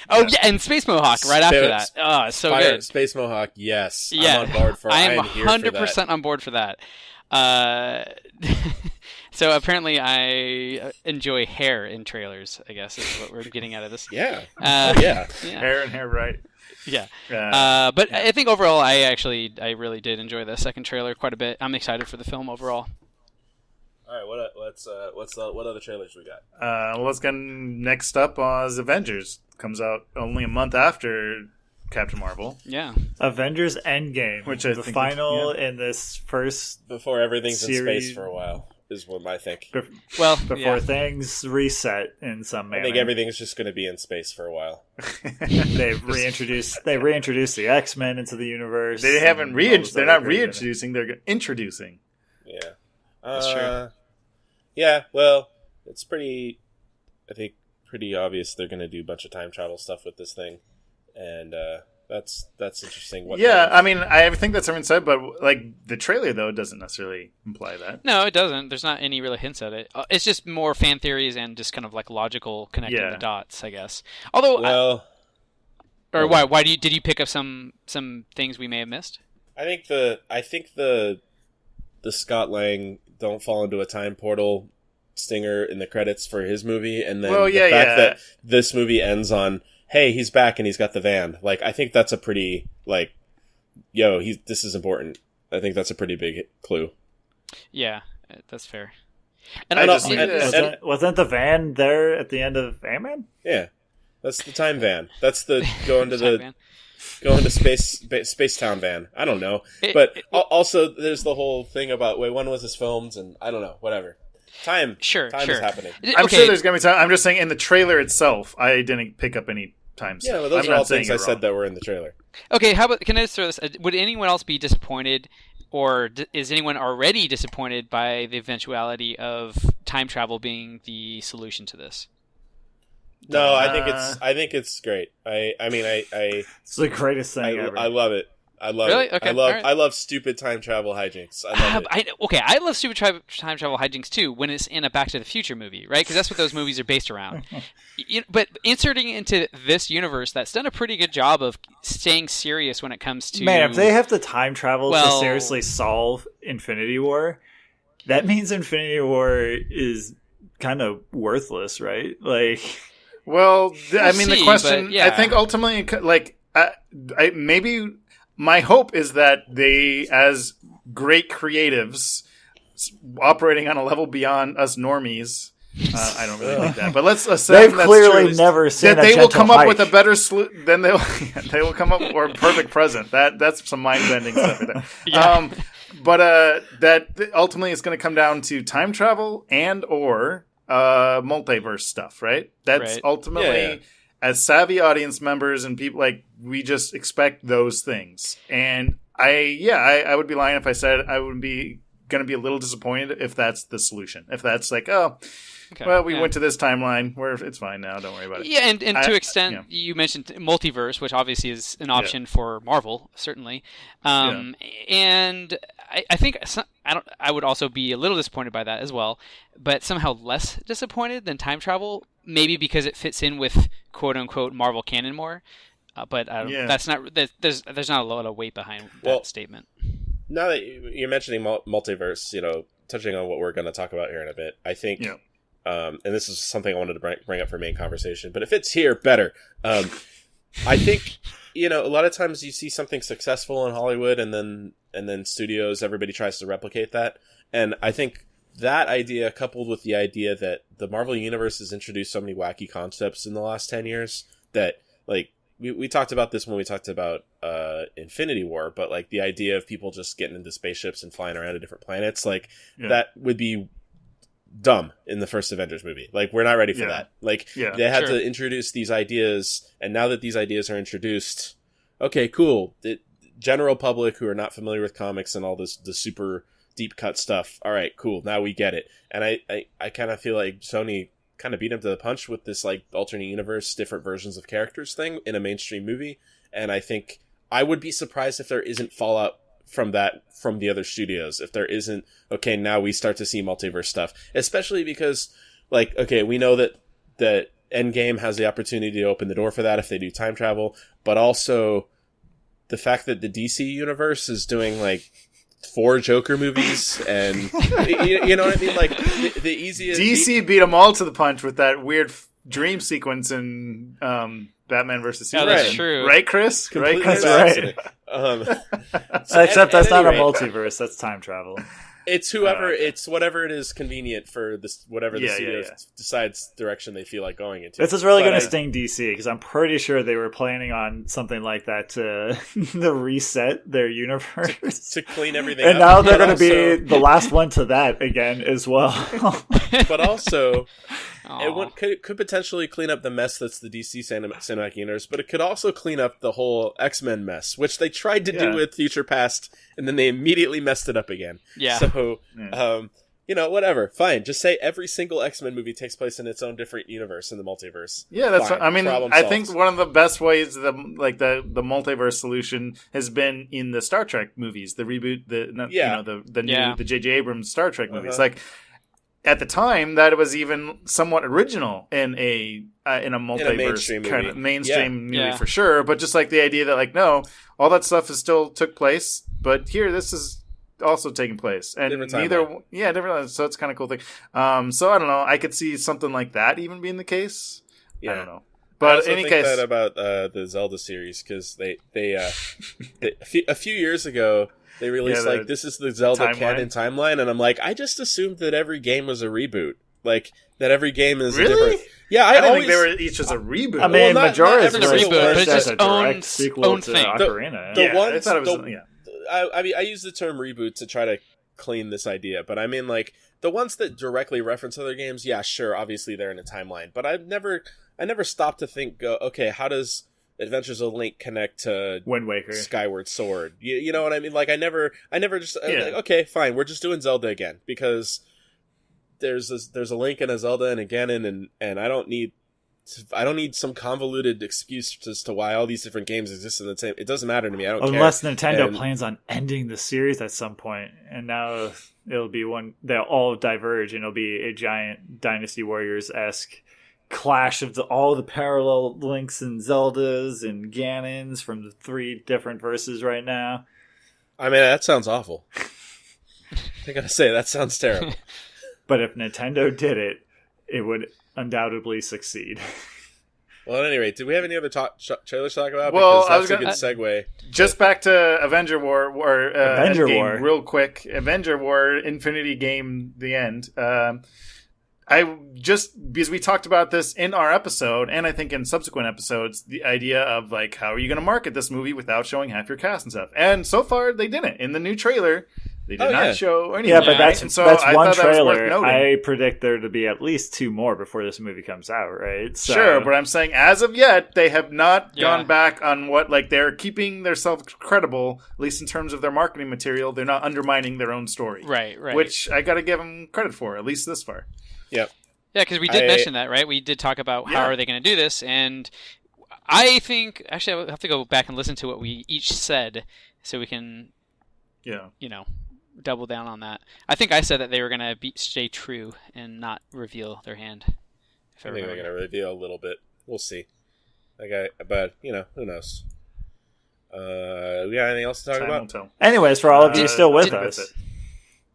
Oh yeah, and Space Mohawk after that. Oh, so Fire, good. Space Mohawk, yes. Yeah. I'm on board for. I am 100% on board for that. So apparently I enjoy hair in trailers, I guess is what we're getting out of this. Yeah. Yeah. Hair and hair, right. Yeah. But I think overall I really did enjoy the second trailer quite a bit. I'm excited for the film overall. All right, what other trailers we got? Well, let's get next up is Avengers. Comes out only a month after Captain Marvel. Yeah. Avengers Endgame, which I the think final in this first before everything's series. in space for a while. is what I think. Before things reset in some manner. I think everything's just going to be in space for a while. They've reintroduced the X-Men into the universe. They haven't they're not reintroducing, they're introducing. Yeah. That's true. Yeah, well, it's pretty obvious they're going to do a bunch of time travel stuff with this thing. And that's interesting. I mean, I think that's everyone said, but like the trailer though doesn't necessarily imply that. No, it doesn't. There's not any really hints at it. It's just more fan theories and just kind of like logical connecting the dots, I guess. Although, why did you pick up some things we may have missed? I think the Scott Lang don't fall into a time portal stinger in the credits for his movie, and then the fact that this movie ends on, hey, he's back and he's got the van. Like, I think that's a pretty, like, this is important. I think that's a pretty big clue. Yeah, that's fair. And wasn't the van there at the end of Ant-Man? Yeah, that's the time van. That's the going to Space Town van. I don't know, also there's the whole thing about when was this filmed, and I don't know, whatever. Time is happening. I'm sure there's gonna be time. I'm just saying in the trailer itself, I didn't pick up any time. Yeah, but those are all things I said that were in the trailer. Okay, can I just throw this? Would anyone else be disappointed, or is anyone already disappointed by the eventuality of time travel being the solution to this? No, I think it's great. I mean, it's the greatest thing ever. I love it. I love really? it. Okay, I love stupid time travel hijinks. I love it. I love stupid time travel hijinks too when it's in a Back to the Future movie, right? Because that's what those movies are based around. But inserting into this universe, that's done a pretty good job of staying serious when it comes to... Man, if they have to time travel to seriously solve Infinity War, that means Infinity War is kind of worthless, right? Like... Well, I mean, the question... I think ultimately, like, maybe... My hope is that they, as great creatives, operating on a level beyond us normies, I don't really like that, but let's assume they've clearly never seen that they will come up with a better solution. Then they will come up or perfect present. That's some mind bending stuff right there. Yeah. But that ultimately is going to come down to time travel and or multiverse stuff, right? That's ultimately. Yeah. As savvy audience members and people, like, we just expect those things. And I would be lying if I said I would be going to be a little disappointed if that's the solution. If that's like, we went to this timeline where it's fine now, don't worry about it. Yeah, and to extent, you mentioned multiverse, which obviously is an option for Marvel, certainly. And I think I would also be a little disappointed by that as well, but somehow less disappointed than time travel, maybe because it fits in with quote unquote Marvel canon more. But that's not. There's not a lot of weight behind that statement. Now that you're mentioning multiverse, touching on what we're going to talk about here in a bit, I think, and this is something I wanted to bring up for main conversation, but if it's here, better. I think a lot of times you see something successful in Hollywood, and then studios, everybody tries to replicate that, and I think that idea, coupled with the idea that the Marvel Universe has introduced so many wacky concepts in the last 10 years that, like, we talked about this when we talked about Infinity War, but, like, the idea of people just getting into spaceships and flying around to different planets, like, that would be dumb in the first Avengers movie. Like, we're not ready for that. Like, they had to introduce these ideas, and now that these ideas are introduced, okay, cool. The general public who are not familiar with comics and all the super deep cut stuff, all right, cool, now we get it. And I kind of feel like Sony kind of beat him to the punch with this, like, alternate universe, different versions of characters thing in a mainstream movie, and I think I would be surprised if there isn't fallout from that from the other studios, if there isn't, okay, now we start to see multiverse stuff, especially because, like, okay, we know that Endgame has the opportunity to open the door for that if they do time travel, but also the fact that the DC universe is doing, like, 4 Joker movies, and you know what I mean? Like, the easiest... DC beat them all to the punch with that weird dream sequence in Batman vs. Superman. That's true. Right, Chris? Completely right, Chris? Right. Except that's not a multiverse, that's time travel. It's whoever. It's whatever it is convenient for this. Whatever the studio decides direction they feel like going into. This is really going to sting DC because I'm pretty sure they were planning on something like that to reset their universe to clean everything up. And now they're going to be the last one to that again as well. But also, it could potentially clean up the mess that's the DC cinematic universe, but it could also clean up the whole X-Men mess, which they tried to do with Future Past, and then they immediately messed it up again. Yeah. So, whatever. Fine. Just say every single X-Men movie takes place in its own different universe in the multiverse. Yeah, that's fine. I mean, I think one of the best ways the multiverse solution has been in the Star Trek movies, the reboot, the J.J. Abrams Star Trek movies. Like, at the time, that was even somewhat original in a multiverse kind of mainstream movie for sure. But just like the idea that, like, no, all that stuff is still took place, but here this is also taking place, and different. So it's kind of cool thing. So I don't know. I could see something like that even being the case. Yeah. I don't know. But in any case, that about the Zelda series because they a few years ago. They released, this is the Zelda canon timeline, and I'm like, I just assumed that every game was a reboot. Like, that every game is a different... Yeah, I didn't think they were each as a reboot. I mean, Majora's Mask is a reboot, but it's just own thing. Ocarina. I use the term reboot to try to clean this idea, but I mean, like, the ones that directly reference other games, yeah, sure, obviously they're in a timeline, but I never stopped to think, okay, how does Adventures of Link connect to Wind Waker, Skyward Sword? You know what I mean? Like, I never just like, okay, fine, we're just doing Zelda again because there's a Link and a Zelda and a Ganon, and I don't need some convoluted excuse as to why all these different games exist in the same. It doesn't matter to me. I don't care. Unless Nintendo plans on ending the series at some point, and now it'll be one they'll all diverge, and it'll be a giant Dynasty Warriors-esque clash of all the parallel Links and Zeldas and Ganons from the 3 different verses right now. I mean, that sounds awful. I gotta say, that sounds terrible. But if Nintendo did it, it would undoubtedly succeed. Well, at any rate, do we have any other trailers to talk about? Well, because that's a good segue. Just back to Avenger War, real quick. Avenger War, Infinity Game, the end. Because we talked about this in our episode, and I think in subsequent episodes, the idea of, like, how are you going to market this movie without showing half your cast and stuff? And so far, they didn't. In the new trailer, they did not show anything. Yeah, but that's one trailer. I predict there to be at least 2 more before this movie comes out, right? So, sure, but I'm saying as of yet, they have not gone back on what, like, they're keeping themselves credible, at least in terms of their marketing material. They're not undermining their own story. Right. Which I got to give them credit for, at least this far. Yep. Yeah, because we did mention that, right? We did talk about how are they going to do this, and I think actually I'll have to go back and listen to what we each said so we can, double down on that. I think I said that they were going to stay true and not reveal their hand. I think they're going to reveal a little bit. We'll see. But who knows? We got anything else to talk about? Anyways, for all of you still with us,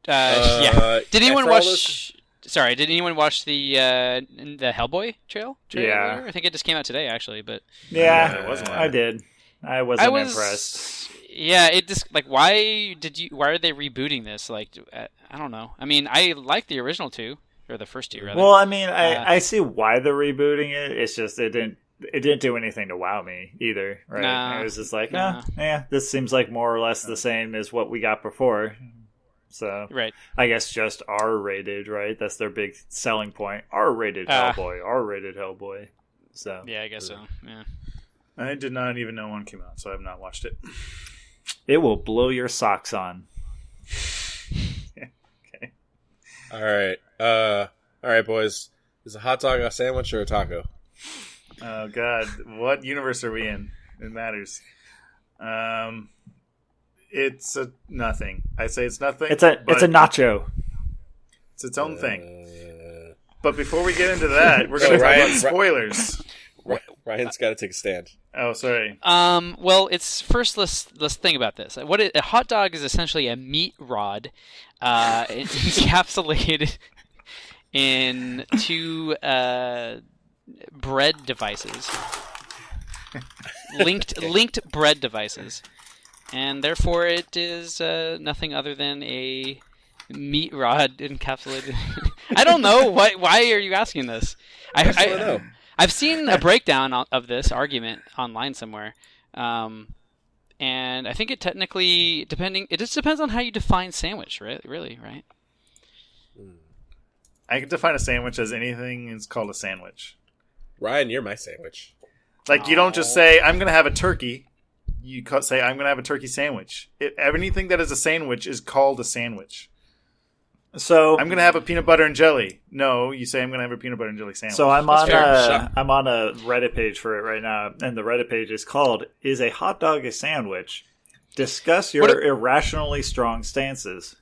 Did anyone watch? Sorry, did anyone watch the Hellboy trailer? Yeah, I think it just came out today, actually. But I did. I wasn't impressed. Yeah, it just like why are they rebooting this? Like, I don't know. I mean, I like the original 2 or the first 2 rather. Well, I mean, I see why they're rebooting it. It's just it didn't do anything to wow me either. Right? Nah, it was just like, this seems like more or less the same as what we got before. So, I guess just R-rated, right? That's their big selling point. R-rated Hellboy. So yeah, I guess so. Yeah, I did not even know one came out, so I have not watched it. It will blow your socks on. Okay. All right, boys. Is a hot dog a sandwich or a taco? Oh God, what universe are we in? It matters. It's a nothing. I say it's nothing. It's a nacho. It's its own thing. But before we get into that, we're going to talk about spoilers. Ryan's got to take a stand. Oh, sorry. Well, it's first. Let's think about this. A hot dog is essentially a meat rod, encapsulated in 2 bread devices, linked bread devices. And therefore, it is nothing other than a Meat rod encapsulated. I don't know. Why are you asking this? I don't know. I've seen a breakdown of this argument online somewhere, and I think it technically it just depends on how you define sandwich, really, right? I can define a sandwich as anything is called a sandwich. Ryan, you're my sandwich. Like, you don't just say, I'm going to have a turkey. You say, I'm going to have a turkey sandwich. Anything that is a sandwich is called a sandwich. So I'm going to have a peanut butter and jelly. No, you say I'm going to have a peanut butter and jelly sandwich. So I'm on a Reddit page for it right now, and the Reddit page is called "Is a hot dog a sandwich? Discuss your irrationally strong stances."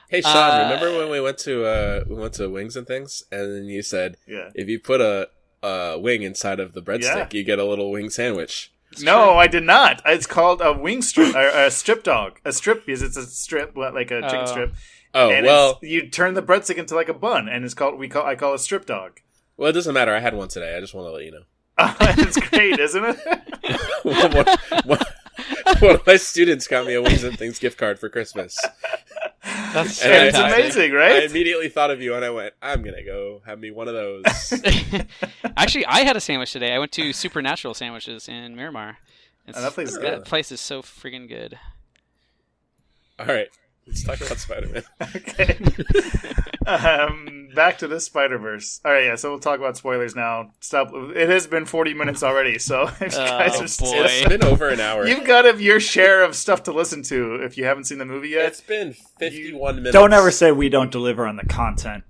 Hey Sean, remember when we went to Wings and Things, and then you said, if you put a wing inside of the breadstick, you get a little wing sandwich. No, I did not. It's called a wing strip, or a strip dog. A strip, because it's a strip, like a chicken strip. Oh, and well, you turn the breadstick into like a bun, and it's called I call it strip dog. Well, it doesn't matter. I had one today. I just want to let you know. It's great, isn't it? One of my students got me a Wings and Things gift card for Christmas. It's amazing, right? I immediately thought of you, and I went, I'm going to go have me one of those. Actually, I had a sandwich today. I went to Supernatural Sandwiches in Miramar. That place is good. That place is so freaking good. All right. Let's talk about Spider-Man. Okay. Back to the Spider-Verse. All right, so we'll talk about spoilers now. Stop. It has been 40 minutes already, so if you guys are still... It's been over an hour. You've got your share of stuff to listen to if you haven't seen the movie yet. It's been 51 minutes. Don't ever say we don't deliver on the content.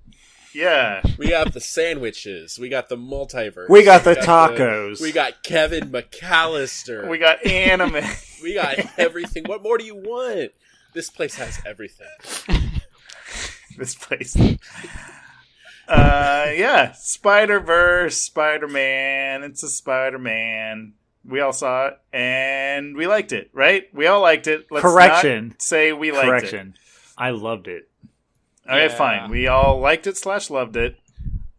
Yeah. We got the sandwiches. We got the multiverse. We got the tacos. We got Kevin McAllister. We got anime. We got everything. What more do you want? This place has everything. This place. Spider-Verse, Spider-Man. It's a Spider-Man. We all saw it, and we liked it, right? We all liked it. Let's not say we liked it. I loved it. Okay, fine. We all liked it / loved it.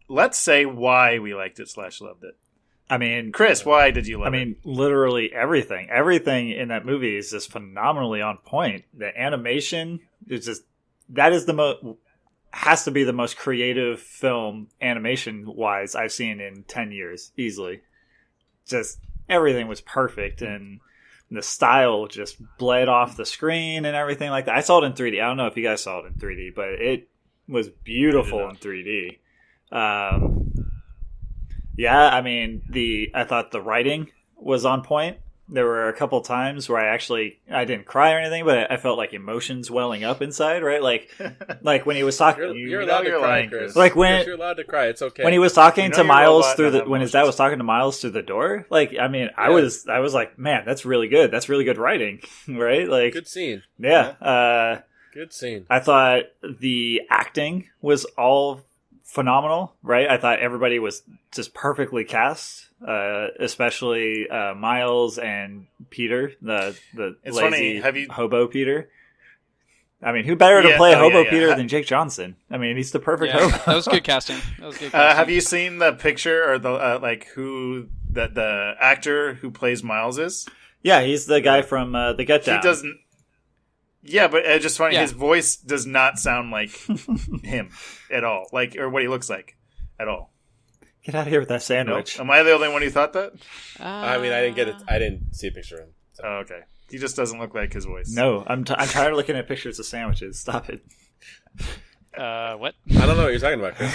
Let's say why we liked it / loved it. I mean, Chris, why did you love it? I mean, literally everything. Everything in that movie is just phenomenally on point. The animation is just has to be the most creative film animation wise I've seen in 10 years, easily. Just everything was perfect, and the style just bled off the screen and everything like that. I saw it in 3D. I don't know if you guys saw it in 3D, but it was beautiful in 3D. Yeah, I mean, I thought the writing was on point. There were a couple times where I didn't cry or anything, but I felt like emotions welling up inside, right? Like when he was talking, you're allowed to cry, Chris. Like when you're allowed to cry, it's okay. When he was talking to Miles when his dad was talking to Miles through the door, like, I mean, I was like, man, that's really good. That's really good writing, right? Like, good scene. Yeah. Good scene. I thought the acting was all phenomenal, right? I thought everybody was just perfectly cast, especially Miles and Peter, the it's lazy funny. Hobo Peter. I mean, who better to play Hobo Peter than Jake Johnson? I mean, he's the perfect Hobo. That was good casting. Have you seen the picture or the who the actor who plays Miles is? Yeah, he's the guy from The Get Down. He doesn't. Yeah, but it's just funny. Yeah. His voice does not sound like him at all, or what he looks like at all. Get out of here with that sandwich. Nope. Am I the only one who thought that? I mean, I didn't get it. I didn't see a picture of him. So. Oh, okay. He just doesn't look like his voice. No, I'm tired of looking at pictures of sandwiches. Stop it. What? I don't know what you're talking about, Chris.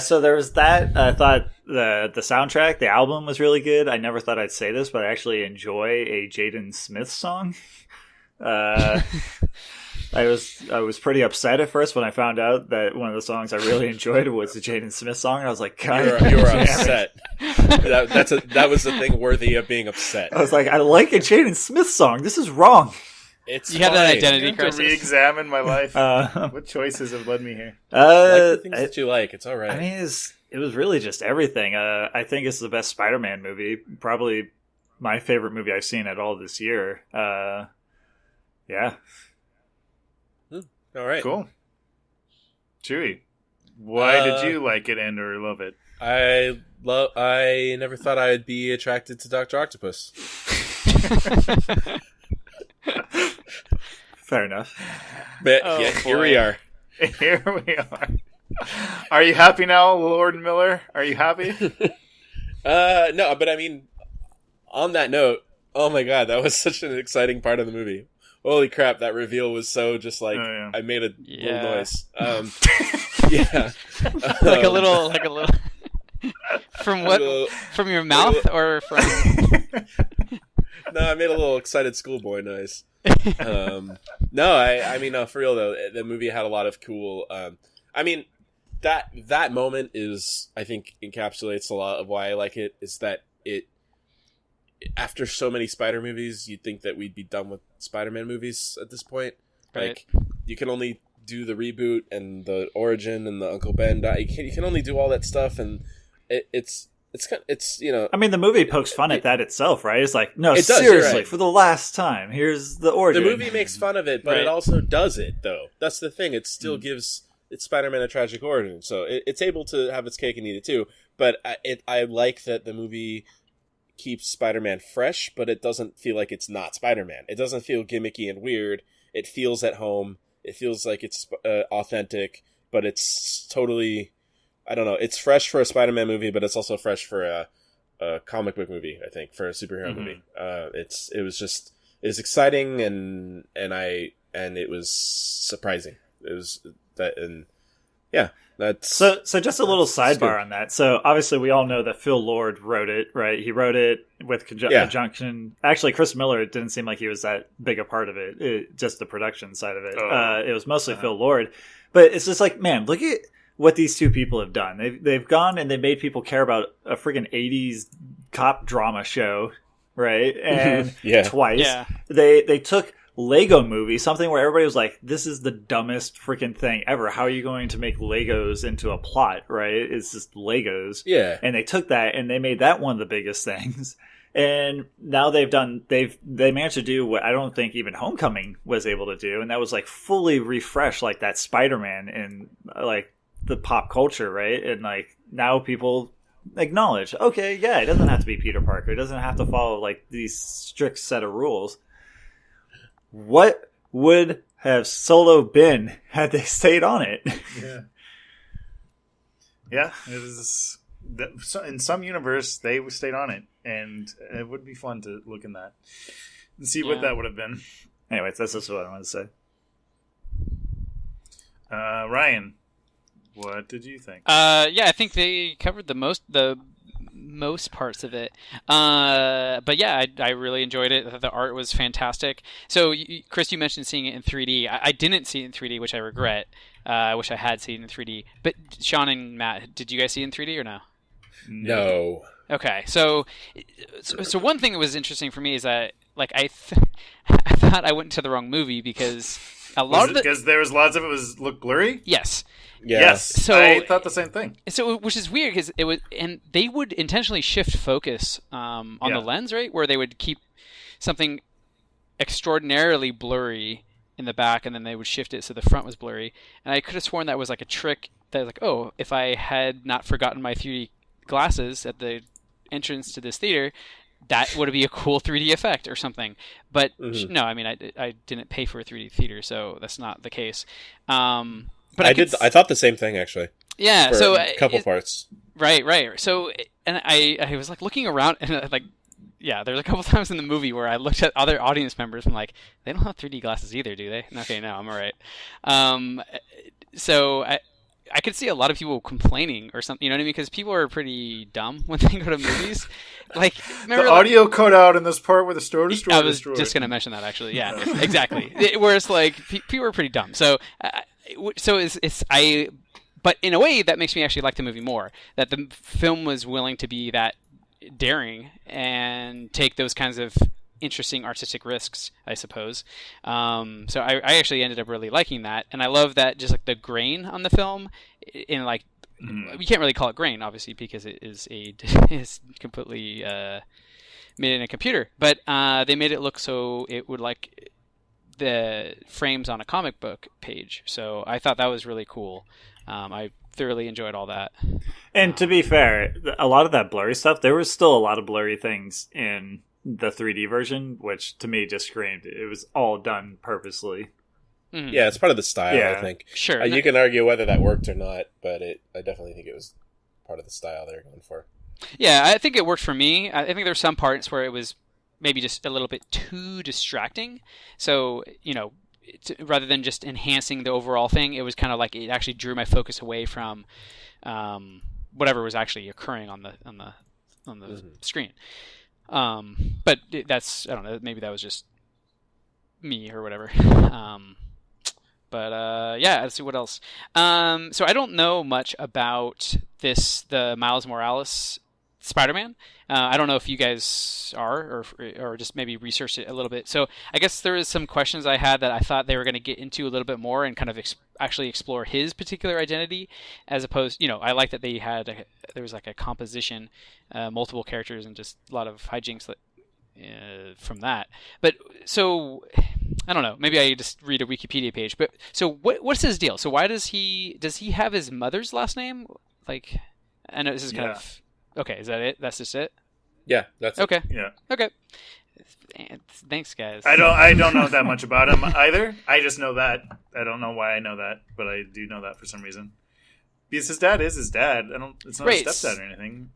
So there was that. I thought the soundtrack, the album was really good. I never thought I'd say this, but I actually enjoy a Jaden Smith song. I was pretty upset at first when I found out that one of the songs I really enjoyed was the Jaden Smith song. And I was like, God, you were upset. That was the thing worthy of being upset. I was like, I like a Jaden Smith song. This is wrong. It's you had an identity crisis. To re-examine my life. What choices have led me here? Like the things that you like. It's all right. I mean, it was really just everything. I think it's the best Spider-Man movie. Probably my favorite movie I've seen at all this year. Yeah. All right. Cool. Chewy, why did you like it and or love it? I never thought I'd be attracted to Dr. Octopus. Fair enough. But here we are. Here we are. Are you happy now, Lord Miller? Are you happy? No, but I mean, on that note, oh my god, that was such an exciting part of the movie. Holy crap, that reveal was so just like, I made a little noise. Yeah. like a little... From what? From your mouth or from... No, I made a little excited schoolboy noise. No, I mean, no, for real though, the movie had a lot of cool, I mean, that moment is, I think, encapsulates a lot of why I like it, is that it, after so many Spider movies, you'd think that we'd be done with Spider-Man movies at this point. Right. Like, you can only do the reboot and the origin and the Uncle Ben die. You can only do all that stuff, and it's you know. I mean, the movie pokes fun at that itself, right? It's like, no, it does, seriously, right. For the last time, here's the origin. The movie makes fun of it, but it also does it, though. That's the thing. It still gives it's Spider-Man a tragic origin, so it's able to have its cake and eat it too. But I like that the movie keeps Spider-Man fresh, but it doesn't feel like it's not Spider-Man. It doesn't feel gimmicky and weird. It feels at home. It feels like it's authentic, but it's totally, I don't know. It's fresh for a Spider-Man movie, but it's also fresh for a comic book movie. I think for a superhero movie. It was exciting and it was surprising. It was that, and yeah, that's so just a little sidebar on that. So obviously we all know that Phil Lord wrote it, right? He wrote it with conjunction. Actually, Chris Miller, it didn't seem like he was that big a part of it. Just the production side of it. It was mostly Phil Lord, but it's just like, man, look at what these two people have done. They've gone and they made people care about a friggin' 80s cop drama show, right? And twice they took Lego Movie, something where everybody was like, this is the dumbest freaking thing ever. How are you going to make Legos into a plot, right? It's just Legos. Yeah. And they took that and they made that one of the biggest things. And now they managed to do what I don't think even Homecoming was able to do, and that was like fully refresh like that Spider-Man in like the pop culture, right? And like now people acknowledge, okay, yeah, it doesn't have to be Peter Parker. It doesn't have to follow like these strict set of rules. What would have Solo been had they stayed on it? Yeah, it was in some universe they stayed on it, and it would be fun to look in that and see what that would have been. Anyways, that's just what I wanted to say. Ryan, what did you think? I think they covered the most parts of it, but yeah, I really enjoyed it. The art was fantastic. So Chris, you mentioned seeing it in 3D. I didn't see it in 3D, which I regret. I wish I had seen it in 3D. But Sean and Matt, did you guys see it in 3D or no? No. Okay, so one thing that was interesting for me is that like I thought I went to the wrong movie because because there was lots of it looked blurry. Yes. Yes. So I thought the same thing. So, which is weird because it was, and they would intentionally shift focus on the lens, right? Where they would keep something extraordinarily blurry in the back, and then they would shift it so the front was blurry. And I could have sworn that was like a trick. That was like, oh, if I had not forgotten my 3D glasses at the entrance to this theater, that would be a cool 3D effect or something. But no, I mean, I didn't pay for a 3D theater, so that's not the case. But I thought the same thing actually. Yeah, so a couple parts. Right. So, and I was like looking around, and like, yeah, there's a couple times in the movie where I looked at other audience members and like, they don't have 3D glasses either, do they? Okay, no, I'm all right. So I could see a lot of people complaining or something, you know what I mean? Because people are pretty dumb when they go to movies. Like, remember the audio cut out in this part where the store destroyed. I was just going to mention that actually. Yeah, exactly. Whereas like people are pretty dumb. So but in a way that makes me actually like the movie more. That the film was willing to be that daring and take those kinds of interesting artistic risks, I suppose. So I actually ended up really liking that, and I love that just like the grain on the film, in like we can't really call it grain, obviously, because it is is completely made in a computer, but they made it look so it would like the frames on a comic book page. So I thought that was really cool. I thoroughly enjoyed all that. And to be fair, a lot of that blurry stuff, there was still a lot of blurry things in the 3D version, which to me just screamed it was all done purposely. Yeah, it's part of the style, I think. Sure. You can argue whether that worked or not, but I definitely think it was part of the style they're going for. Yeah, I think it worked for me. I think there were some parts where it was maybe just a little bit too distracting. So, rather than just enhancing the overall thing, it was kind of like it actually drew my focus away from whatever was actually occurring on the screen. But that's, I don't know, maybe that was just me or whatever. Let's see what else. So I don't know much about the Miles Morales Spider-Man. I don't know if you guys are or just maybe researched it a little bit. So I guess there is some questions I had that I thought they were going to get into a little bit more and kind of actually explore his particular identity, as opposed, I like that they had there was like a composition, multiple characters, and just a lot of hijinks from that. But so I don't know. Maybe I just read a Wikipedia page. But so what's his deal? So why does he have his mother's last name? Like, I know this is kind of okay. Is that it? That's just it. Yeah, that's okay. It. Yeah. Okay. Thanks, guys. I don't know that much about him either. I just know that. I don't know why I know that, but I do know that for some reason. Because his dad is his dad. It's not a stepdad or anything.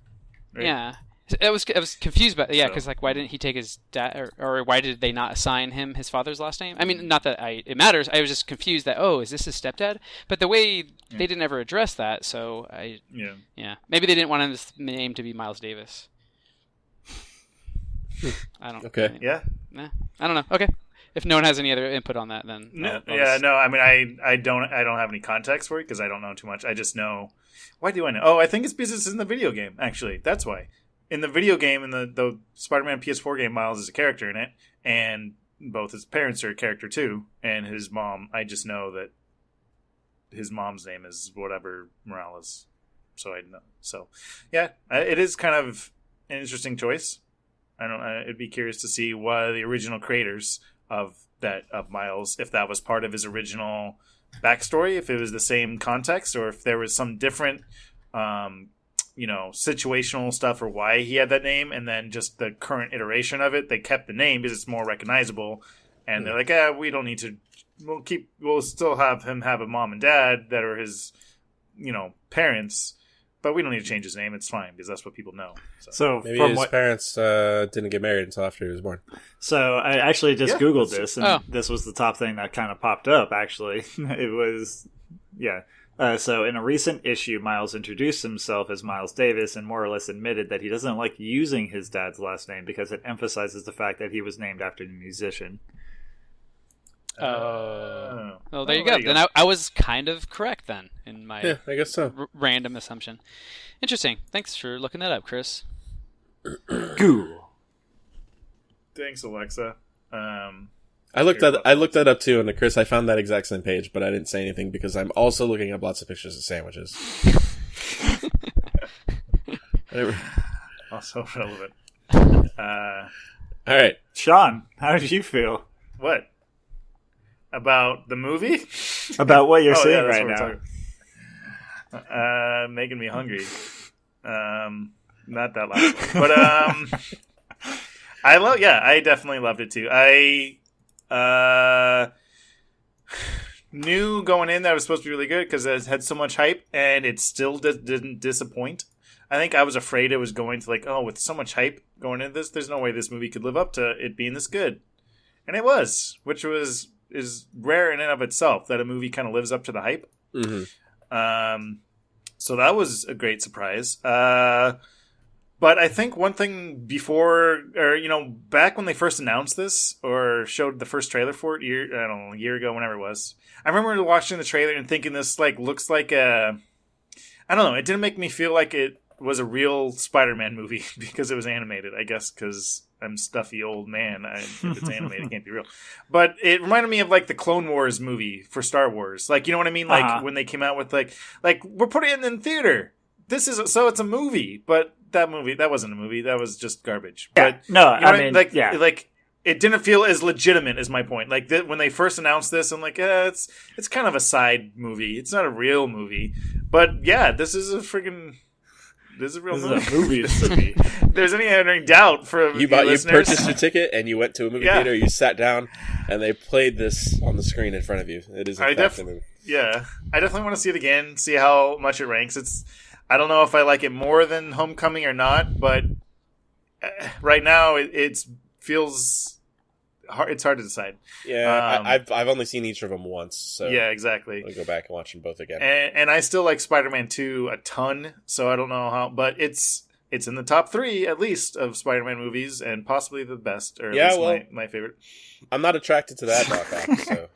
Right? Yeah. I was confused about because why didn't he take his dad or why did they not assign him his father's last name? I mean, not that it matters. I was just confused that is this his stepdad? But the way they didn't ever address that, so maybe they didn't want his name to be Miles Davis. I don't. Okay. I don't know. Okay. If no one has any other input on that, then no. I mean, I don't have any context for it because I don't know too much. I just know. Why do I know? Oh, I think it's because it's in the video game. Actually, that's why. In the video game, in the Spider-Man PS4 game, Miles is a character in it, and both his parents are a character too, and his mom. I just know that his mom's name is whatever Morales, so I know. So, yeah, it is kind of an interesting choice. I'd be curious to see what the original creators of Miles, if that was part of his original backstory, if it was the same context, or if there was some different. Situational stuff or why he had that name, and then just the current iteration of it, they kept the name because it's more recognizable, and they're like, we don't need to. We'll still have him have a mom and dad that are his, parents, but we don't need to change his name. It's fine because that's what people know. So maybe his parents didn't get married until after he was born. So I actually just Googled this, and this was the top thing that kind of popped up. Actually, it was so in a recent issue, Miles introduced himself as Miles Davis and more or less admitted that he doesn't like using his dad's last name because it emphasizes the fact that he was named after the musician. Well, there you go. Then I was kind of correct then in my I guess so. Random assumption. Interesting. Thanks for looking that up, Chris. Cool. Thanks, Alexa. I looked that up too, and Chris, I found that exact same page, but I didn't say anything because I'm also looking up lots of pictures of sandwiches. Also relevant. All right, Sean, how did you feel? What about the movie? About what you're seeing right now? Making me hungry. Not that last one, but I definitely loved it too. I knew going in that it was supposed to be really good because it had so much hype, and it still didn't disappoint. I think I was afraid it was going to with so much hype going into this, there's no way this movie could live up to it being this good. And it was, which is rare in and of itself that a movie kind of lives up to the hype. Mm-hmm. So that was a great surprise. But I think one thing back when they first announced this or showed the first trailer for it, a year ago, whenever it was, I remember watching the trailer and thinking this looks like I don't know, it didn't make me feel like it was a real Spider-Man movie because it was animated, I guess, because I'm stuffy old man. If it's animated, it can't be real. But it reminded me of the Clone Wars movie for Star Wars. You know what I mean? When they came out with we're putting it in theater. So it's a movie, but that wasn't a movie. That was just garbage. Yeah. But no, it didn't feel as legitimate as my point. When they first announced this, I'm like, it's kind of a side movie. It's not a real movie. But yeah, this is a freaking This is a real movie. This is a movie. If there's any doubt for you purchased a ticket and you went to a movie theater. You sat down and they played this on the screen in front of you. It is in fact a movie. Yeah, I definitely want to see it again. See how much it ranks. I don't know if I like it more than Homecoming or not, but right now it feels. It's hard to decide. Yeah, I've only seen each of them once, so yeah, exactly. I'll go back and watch them both again. And I still like Spider-Man 2 a ton, so I don't know how, but it's in the top 3 at least of Spider-Man movies, and possibly the best, or at least my favorite. I'm not attracted to that knockoff, so.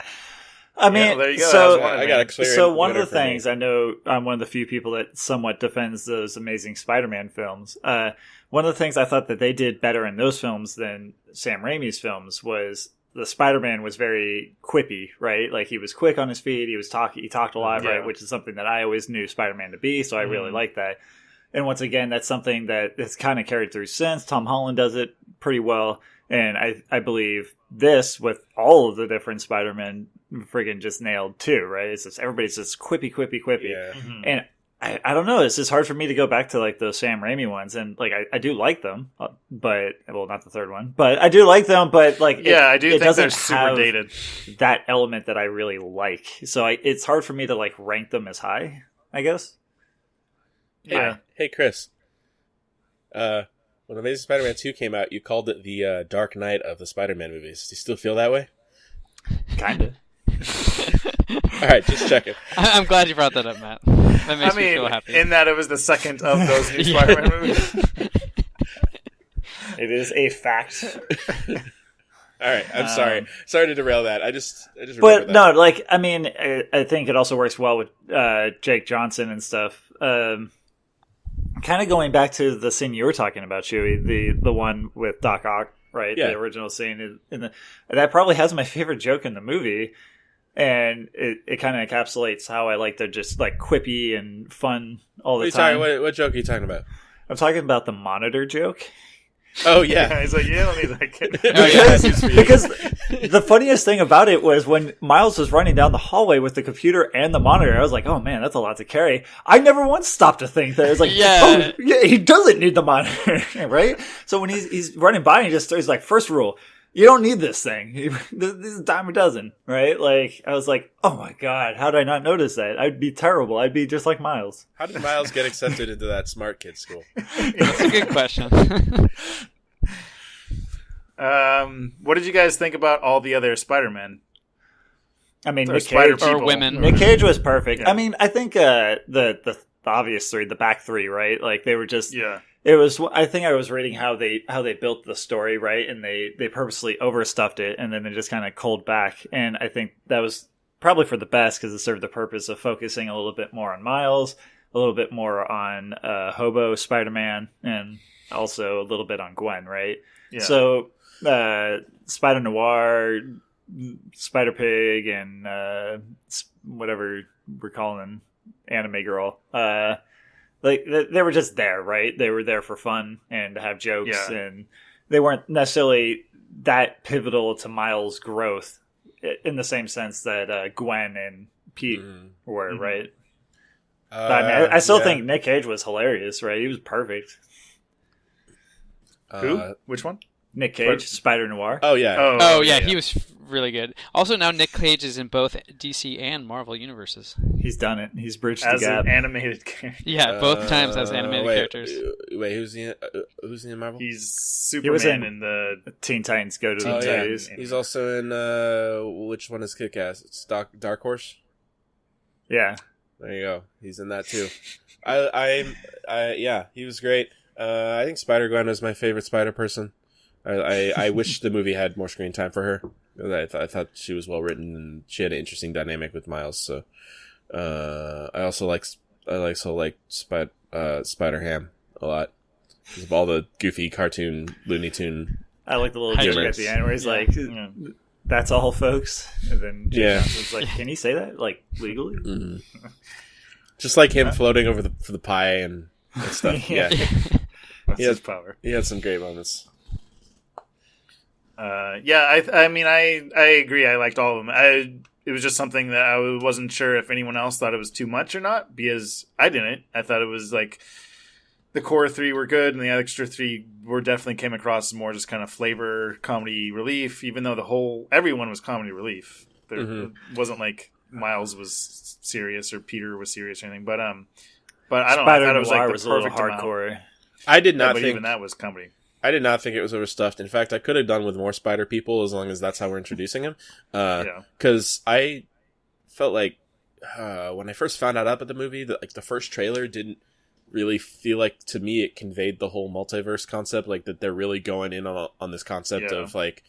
I mean, there you go. So I got a clear. So one of the things I know, I'm one of the few people that somewhat defends those Amazing Spider-Man films. One of the things I thought that they did better in those films than Sam Raimi's films was the Spider-Man was very quippy, right? Like he was quick on his feet. He talked a lot, right? Which is something that I always knew Spider-Man to be. So I really like that. And once again, that's something that has kind of carried through since. Tom Holland does it pretty well. And I believe this, with all of the different Spider-Man, friggin' just nailed too, right? It's just, everybody's just quippy. Yeah. And I don't know. It's just hard for me to go back to like those Sam Raimi ones, and like I do like them, but not the third one, but I do like them. But like, I do think they're super dated. That element that I really like, so it's hard for me to like rank them as high, I guess. Yeah. Hey, Chris. When Amazing Spider-Man 2 came out, you called it the Dark Knight of the Spider-Man movies. Do you still feel that way? Kinda. All right, just checking. I'm glad you brought that up, Matt. That makes me feel happy. In that it was the second of those new Spider-Man movies. It is a fact. All right, I'm sorry. Sorry to derail that. I just but that. No, like I mean, I think it also works well with Jake Johnson and stuff. Kind of going back to the scene you were talking about, Chewie, the one with Doc Ock, right? Yeah. The original scene, that probably has my favorite joke in the movie. And it kind of encapsulates how I like to just like quippy and fun all the time. What joke are you talking about? I'm talking about the monitor joke. Oh, yeah. He's like, you don't need that kid. Because the funniest thing about it was when Miles was running down the hallway with the computer and the monitor, I was like, oh man, that's a lot to carry. I never once stopped to think that. It's like, he doesn't need the monitor, right? So when he's running by and he's like, first rule, you don't need this thing. This is a dime a dozen, right? Like, I was like, oh my God, how did I not notice that? I'd be terrible. I'd be just like Miles. How did Miles get accepted into that smart kid school? That's a good question. What did you guys think about all the other Spider-Men? I mean, Nick Cage or women. Nick Cage was perfect. Yeah. I mean, I think the obvious three, the back three, right? Like they were just It was. I think I was reading how they built the story, right, and they purposely overstuffed it, and then they just kind of culled back. And I think that was probably for the best because it served the purpose of focusing a little bit more on Miles, a little bit more on Hobo Spider-Man, and also a little bit on Gwen, right? Yeah. So Spider Noir, Spider Pig, and whatever we're calling Anime Girl. Like they were just there, right? They were there for fun and to have jokes, and they weren't necessarily that pivotal to Miles' growth in the same sense that Gwen and Pete were, right? But I mean, I still think Nick Cage was hilarious, right? He was perfect. Who? Which one? Nick Cage, Spider Noir. Oh yeah. Oh yeah, he was really good. Also, now Nick Cage is in both DC and Marvel universes. He's done it. He's bridged as the gap. An animated character. Yeah, both times as animated characters. Wait, who's in Marvel? He's Superman in the Teen Titans Go to the Titans. He's also in which one is Kick-Ass? It's Dark Horse. Yeah, there you go. He's in that too. He was great. I think Spider-Gwen was my favorite Spider person. I wish the movie had more screen time for her. I thought she was well written and she had an interesting dynamic with Miles. So I also like Spider Ham a lot. Of all the goofy cartoon Looney Tune. I like the little joke at the end where he's like, "That's all, folks." And then Jason's like, "Can he say that like legally?" Mm-hmm. Just like him floating over for the pie and stuff. Yeah. That's his power. He had some great moments. I mean, I agree. I liked all of them. It was just something that I wasn't sure if anyone else thought it was too much or not, because I didn't. I thought it was like the core three were good, and the extra three were definitely came across as more just kind of flavor comedy relief. Even though everyone was comedy relief, it wasn't like Miles was serious or Peter was serious or anything. But I don't know. I thought it was like the perfect hardcore. Amount. I did not think even that was comedy. I did not think it was overstuffed. In fact, I could have done with more spider people as long as that's how we're introducing him. Because I felt like when I first found out about the movie, that the first trailer didn't really feel like, to me, it conveyed the whole multiverse concept, like that they're really going in on this concept of like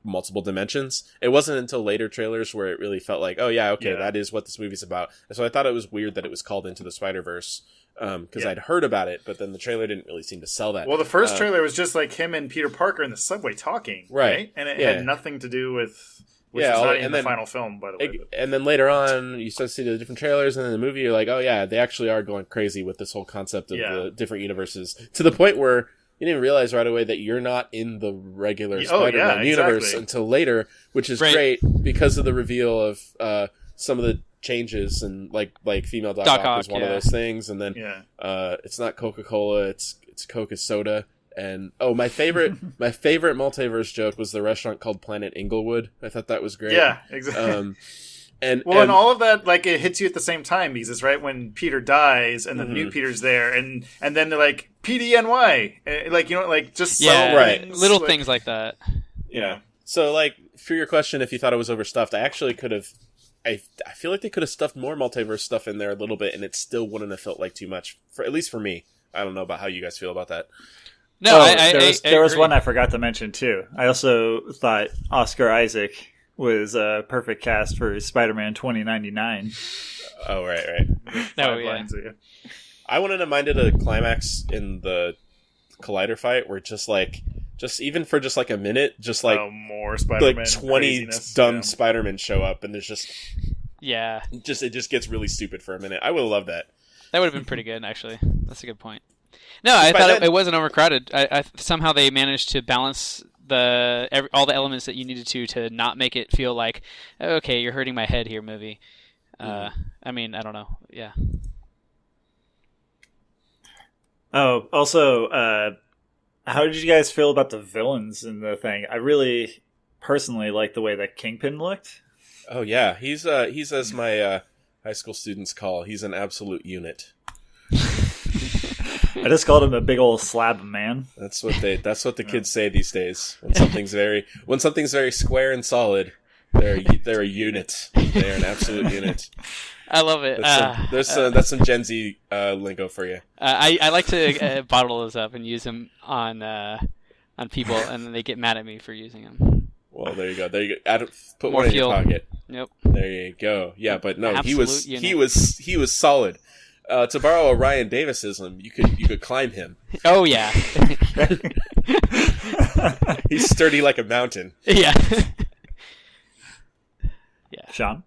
multiple dimensions. It wasn't until later trailers where it really felt like, that is what this movie's about. And so I thought it was weird that it was called Into the Spider-Verse, because I'd heard about it, but then the trailer didn't really seem to sell that. Well, the first trailer was just like him and Peter Parker in the subway talking, right? And it had nothing to do with which is not in the final film, by the way. And then later on, you start to see the different trailers, and in the movie, you're like, oh yeah, they actually are going crazy with this whole concept of the different universes, to the point where you didn't realize right away that you're not in the regular Spider-Man universe until later, which is great because of the reveal of some of the changes, and like female Doc Ock is one of those things, and then it's not Coca-Cola, it's Coca Soda. And my favorite multiverse joke was the restaurant called Planet Inglewood. I thought that was great. Yeah, exactly. And all of that, like, it hits you at the same time, because it's right when Peter dies and the new Peter's there, and then they're like PDNY, like, just little things like that. Yeah. So, like, for your question, if you thought it was overstuffed, I actually could have. I feel like they could have stuffed more multiverse stuff in there a little bit, and it still wouldn't have felt like too much. At least for me. I don't know about how you guys feel about that. No, there was one I forgot to mention too. I also thought Oscar Isaac was a perfect cast for Spider-Man 2099. Oh, right. I wouldn't have minded a climax in the Collider fight where just even for just like a minute, just like more Spider-Man, like 20 dumb Spider-Men show up, and there's just it just gets really stupid for a minute. I would have loved that. That would have been pretty good, actually. That's a good point. No, I thought it wasn't overcrowded. I somehow they managed to balance all the elements that you needed to not make it feel like, okay, you're hurting my head here, movie. I mean, I don't know. Yeah. Oh, also, how did you guys feel about the villains in the thing? I really, personally, like the way that Kingpin looked. Oh yeah, he's as my high school students call, he's an absolute unit. I just called him a big old slab of man. That's what the kids say these days. When something's very square and solid, they're a unit. They're an absolute unit. I love it. That's some Gen Z lingo for you. I like to bottle those up and use them on people, and then they get mad at me for using them. Well, there you go. Put more one in your pocket. Yep. There you go. Yeah, but no, he was solid. To borrow a Ryan Davisism, you could climb him. Oh yeah. He's sturdy like a mountain. Yeah. Yeah. Sean?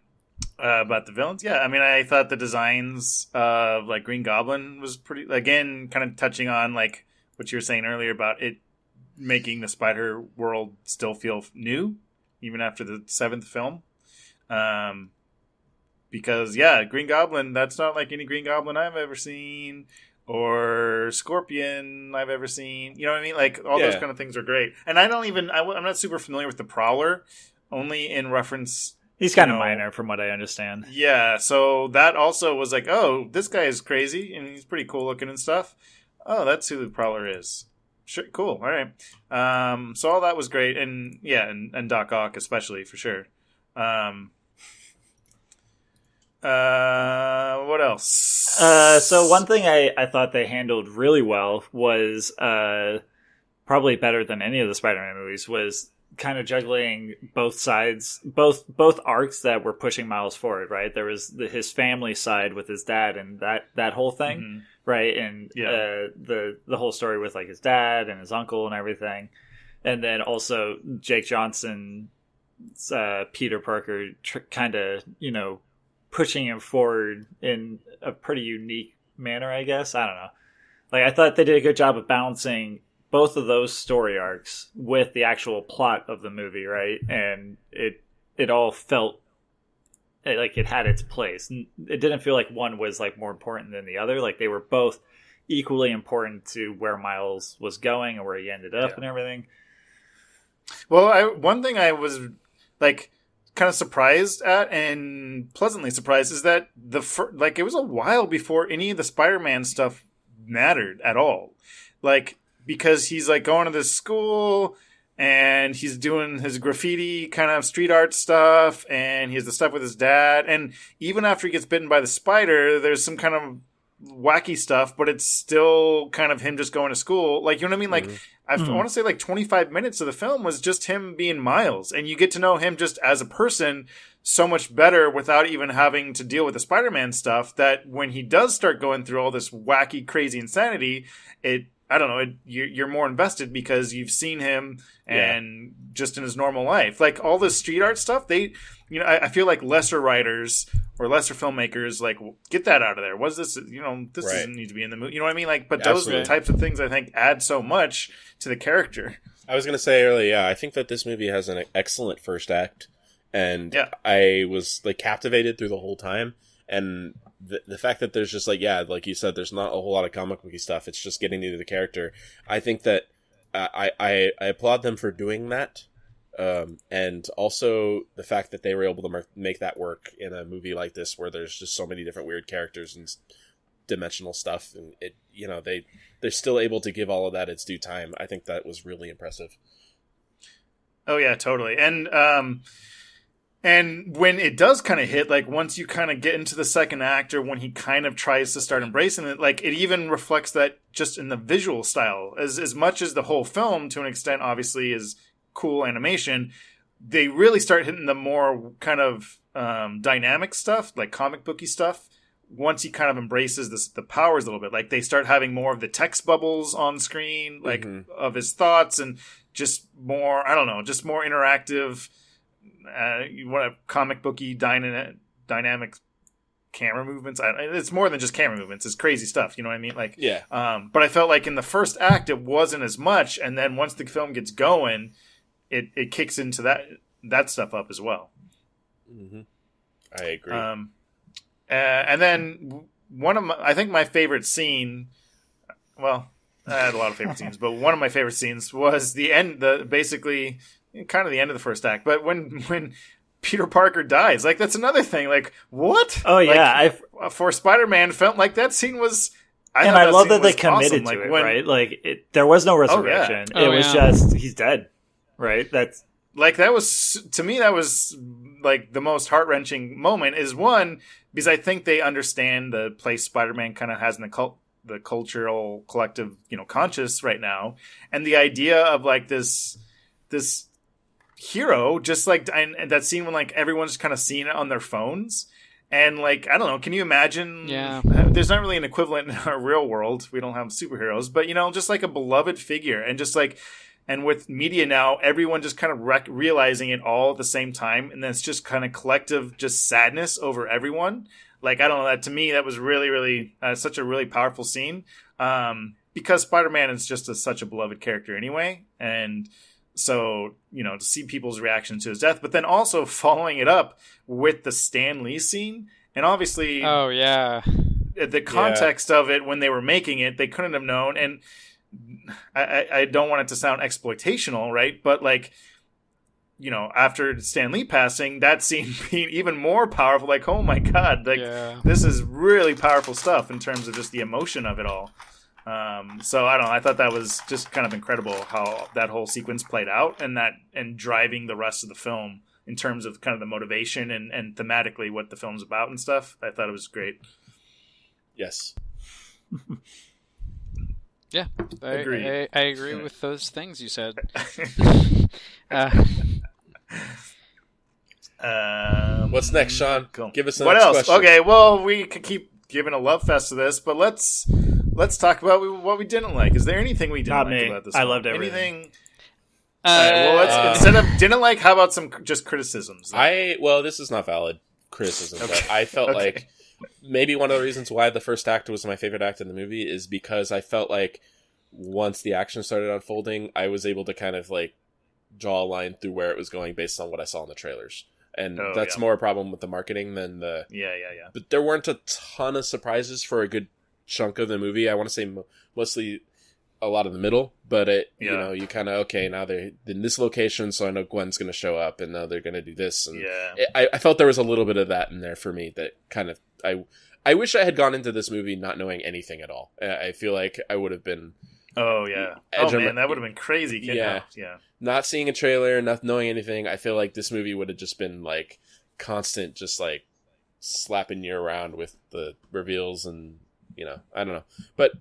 About the villains? Yeah, I mean, I thought the designs of like Green Goblin was pretty, again, kind of touching on like what you were saying earlier about it making the Spider world still feel new, even after the 7th film. Because, Green Goblin, that's not like any Green Goblin I've ever seen, or Scorpion I've ever seen. You know what I mean? Like, all those kind of things are great. And I'm not super familiar with the Prowler, only in reference... He's kind of minor, from what I understand. Yeah, so that also was like, oh, this guy is crazy, and he's pretty cool looking and stuff. Oh, that's who the Prowler is. Sure, cool, all right. So all that was great, and and Doc Ock especially, for sure. What else? So one thing I thought they handled really well was probably better than any of the Spider-Man movies, was kind of juggling both sides, both arcs that were pushing Miles forward, right? There was his family side with his dad and that whole thing, right? And the whole story with like his dad and his uncle and everything, and then also Jake Johnson's Peter Parker kind of pushing him forward in a pretty unique manner, I guess. I don't know. Like, I thought they did a good job of balancing both of those story arcs with the actual plot of the movie, right? And it all felt like it had its place. It didn't feel like one was like more important than the other. Like, they were both equally important to where Miles was going and where he ended up and everything. Well, one thing I was like kind of surprised at and pleasantly surprised is that it was a while before any of the Spider-Man stuff mattered at all. Like, because he's like going to this school and he's doing his graffiti kind of street art stuff and he has the stuff with his dad. And even after he gets bitten by the spider, there's some kind of wacky stuff, but it's still kind of him just going to school. Like, you know what I mean? Like, I want to say like 25 minutes of the film was just him being Miles, and you get to know him just as a person so much better without even having to deal with the Spider-Man stuff, that when he does start going through all this wacky, crazy insanity, you're more invested because you've seen him and just in his normal life. Like, all this street art stuff, I feel like lesser writers or lesser filmmakers, like, get that out of there. What's this? This doesn't need to be in the movie. You know what I mean? Like, but those are the types of things I think add so much to the character. I was going to say earlier, I think that this movie has an excellent first act, and I was like captivated through the whole time. And the fact that there's just like you said, there's not a whole lot of comic booky stuff. It's just getting into the character. I think that I applaud them for doing that. And also the fact that they were able to make that work in a movie like this, where there's just so many different weird characters and dimensional stuff, and they're still able to give all of that its due time. I think that was really impressive. Oh yeah, totally. And when it does kind of hit, like once you kind of get into the second act, or when he kind of tries to start embracing it, like it even reflects that just in the visual style, as much as the whole film to an extent obviously is cool animation. They really start hitting the more kind of dynamic stuff, like comic booky stuff, once he kind of embraces the powers a little bit. Like they start having more of the text bubbles on screen, like of his thoughts, and just more, just more interactive, comic booky dynamic camera movements. It's more than just camera movements. It's crazy stuff. You know what I mean? Like, but I felt like in the first act, it wasn't as much. And then once the film gets going, it kicks into that stuff up as well. I agree. And then I think my favorite scene, well, I had a lot of favorite scenes, but one of my favorite scenes was the end, basically kind of the end of the first act. But when Peter Parker dies, like that's another thing. Like, what? Oh yeah, for Spider-Man film, like that scene was. I love that they committed to it, right? Like there was no resurrection. It was just he's dead, right? That's like that was to me. That was like the most heart-wrenching moment. Is one because I think they understand the place Spider-Man kind of has in the cultural collective, conscious right now, and the idea of like this hero, just like and that scene when like everyone's kind of seeing it on their phones. And, like, I don't know, can you imagine? Yeah. There's not really an equivalent in our real world. We don't have superheroes. But, just like a beloved figure. And just like, and with media now, everyone just kind of realizing it all at the same time. And then it's just kind of collective, just sadness over everyone. Like, I don't know, that to me, that was really, really, such a really powerful scene. Because Spider-Man is just such a beloved character anyway. And so, to see people's reaction to his death, but then also following it up with the Stan Lee scene. And obviously, the context of it when they were making it, they couldn't have known. And I don't want it to sound exploitational, right? But like, after Stan Lee passing, that scene being even more powerful, like, oh my God, like this is really powerful stuff in terms of just the emotion of it all. So I don't know. I thought that was just kind of incredible how that whole sequence played out, and driving the rest of the film in terms of kind of the motivation and thematically what the film's about and stuff. I thought it was great. Yes. Yeah, I agree with those things you said. What's next, Sean? Cool. Give us the what next else? question. Okay, well, we could keep giving a love fest to this, but let's talk about what we didn't like. Is there anything we didn't like about this? I loved everything. Anything? All right, well, let's instead of didn't like, how about some just criticisms? This is not valid criticism, but I felt like maybe one of the reasons why the first act was my favorite act in the movie is because I felt like once the action started unfolding, I was able to kind of like draw a line through where it was going based on what I saw in the trailers. And that's more a problem with the marketing than the... Yeah. But there weren't a ton of surprises for a good chunk of the movie. I want to say mostly a lot of the middle, but you kind of, okay, now they're in this location, so I know Gwen's going to show up, and now they're going to do this. And I felt there was a little bit of that in there for me that kind of, I wish I had gone into this movie not knowing anything at all. I feel like I would have been... Oh, yeah. Man, that would have been crazy. Yeah. Not seeing a trailer, not knowing anything, I feel like this movie would have just been, like, constant, just, like, slapping you around with the reveals and, I don't know. But,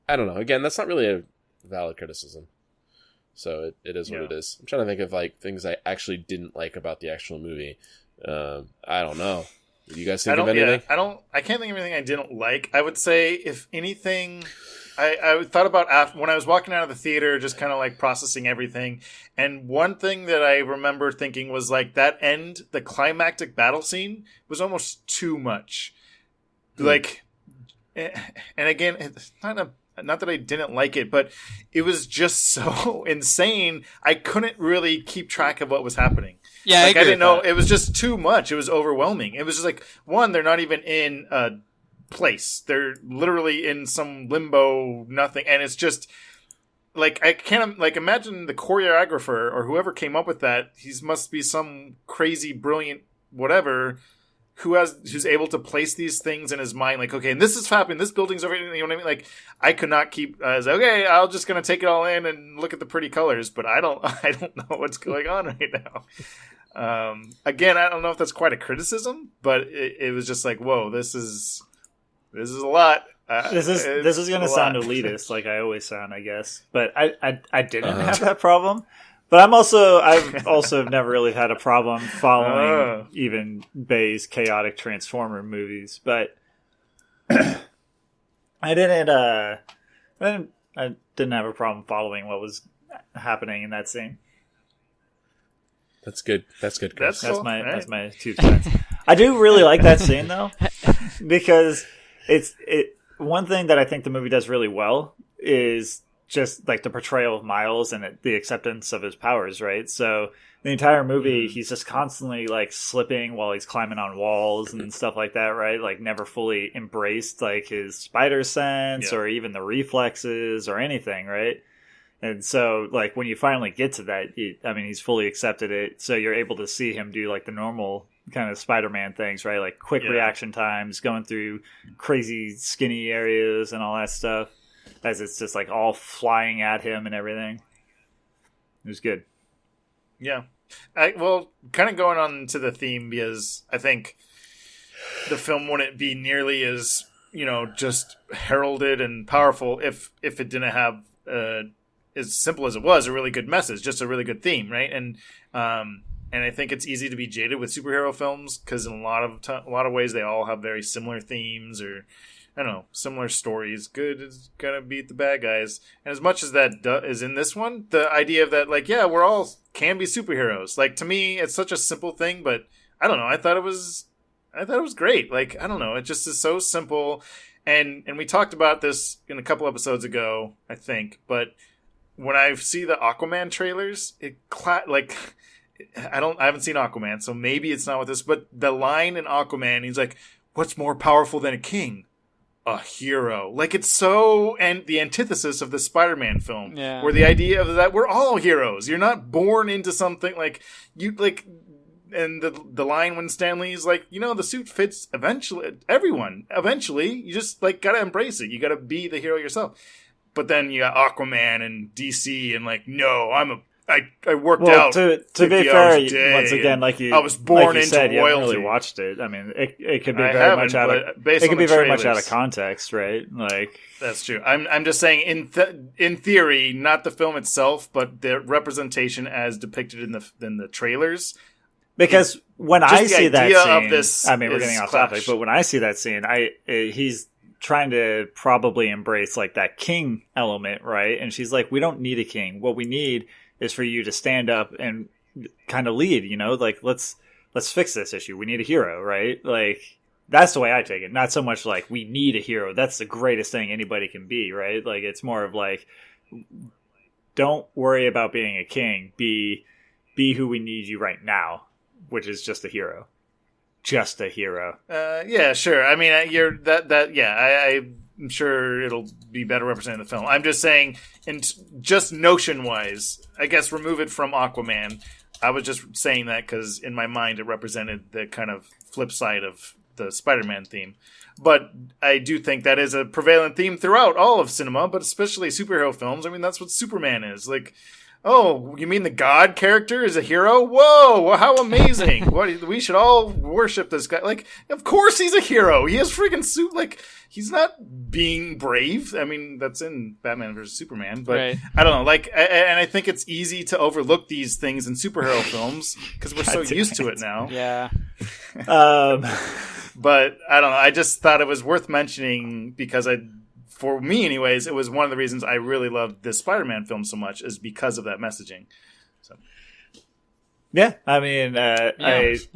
I don't know. Again, that's not really a valid criticism. So it is what it is. I'm trying to think of, like, things I actually didn't like about the actual movie. I don't know. Did you guys think of anything? Yeah, I can't think of anything I didn't like. I would say, if anything, I thought about when I was walking out of the theater, just kind of like processing everything. And one thing that I remember thinking was like that the climactic battle scene was almost too much. Like, and again, it's not that I didn't like it, but it was just so insane. I couldn't really keep track of what was happening. Yeah, like, I didn't know. It was just too much. It was overwhelming. It was just like, one, they're not even in a place. They're literally in some limbo, nothing. And it's just like, I can't like imagine the choreographer or whoever came up with that. He must be some crazy, brilliant, whatever, who's able to place these things in his mind. Like, okay, and this is happening. This building's over. You know what I mean? Like, I could not keep. I was like, okay, I'm just gonna take it all in and look at the pretty colors. But I don't know what's going on right now. Again, I don't know if that's quite a criticism, but it was just like, whoa, this is a lot. This is going to sound elitist, like I always sound, I guess. But I didn't have that problem. But I've also never really had a problem following even Bay's chaotic Transformer movies. But I didn't have a problem following what was happening in that scene. That's good. That's good, Chris. That's my 2 cents. I do really like that scene though, because it one thing that I think the movie does really well is just like the portrayal of Miles and the acceptance of his powers, right? So the entire movie, he's just constantly like slipping while he's climbing on walls and stuff like that, right? Like never fully embraced like his spider sense or even the reflexes or anything, right? And so, like, when you finally get to that, he's fully accepted it. So you're able to see him do, like, the normal kind of Spider-Man things, right? Like, quick reaction times, going through crazy skinny areas and all that stuff. As it's just, like, all flying at him and everything. It was good. Yeah. Well, kind of going on to the theme, because I think the film wouldn't be nearly as, just heralded and powerful if it didn't have... as simple as it was, a really good message, just a really good theme, right? And I think it's easy to be jaded with superhero films because in a lot of ways they all have very similar themes or I don't know, similar stories. Good is gonna beat the bad guys, and as much as that is in this one, the idea of that, like, yeah, we're all can be superheroes. Like, to me, it's such a simple thing, but I don't know. I thought it was great. Like, I don't know, it just is so simple, and we talked about this in a couple episodes ago, I think, but. When I see the Aquaman trailers, I haven't seen Aquaman, so maybe it's not with this, but the line in Aquaman, he's like, what's more powerful than a king? A hero. Like, it's so, and the antithesis of the Spider-Man film, where the idea of that, we're all heroes. You're not born into something, like, you, like, and the line when Stanley's like, the suit fits everyone. Eventually, you just, like, gotta embrace it. You gotta be the hero yourself. But then you got Aquaman and DC and like, no, I worked out. To be fair, once again, I was born into royalty. You haven't really watched it. I mean, it could be very much out of context, right? Like, that's true. I'm just saying in theory, not the film itself, but the representation as depicted in the trailers. Because when I see that scene, we're getting off topic, but when I see that scene, he's trying to probably embrace like that king element, right? And she's like, we don't need a king. What we need is for you to stand up and kind of lead, like let's fix this issue. We need a hero, right? Like, that's the way I take it. Not so much like we need a hero. That's the greatest thing anybody can be, right? Like, it's more of like, don't worry about being a king. Be who we need you right now, which is just a hero. Just a hero. Yeah, sure. I mean, you're that. Yeah, I'm sure it'll be better represented in the film. I'm just saying, just notion-wise, I guess remove it from Aquaman. I was just saying that because in my mind it represented the kind of flip side of the Spider-Man theme. But I do think that is a prevalent theme throughout all of cinema, but especially superhero films. I mean, that's what Superman is. Like, oh, you mean the God character is a hero? Whoa, how amazing. We should all worship this guy. Like, of course he's a hero. He has freaking suit. Like, he's not being brave. I mean, that's in Batman vs. Superman. But right. I don't know. Like, and I think it's easy to overlook these things in superhero films because we're so used to it now. Yeah. But I don't know. I just thought it was worth mentioning because for me anyways, it was one of the reasons I really loved this Spider-Man film so much is because of that messaging. So. Yeah, I mean, I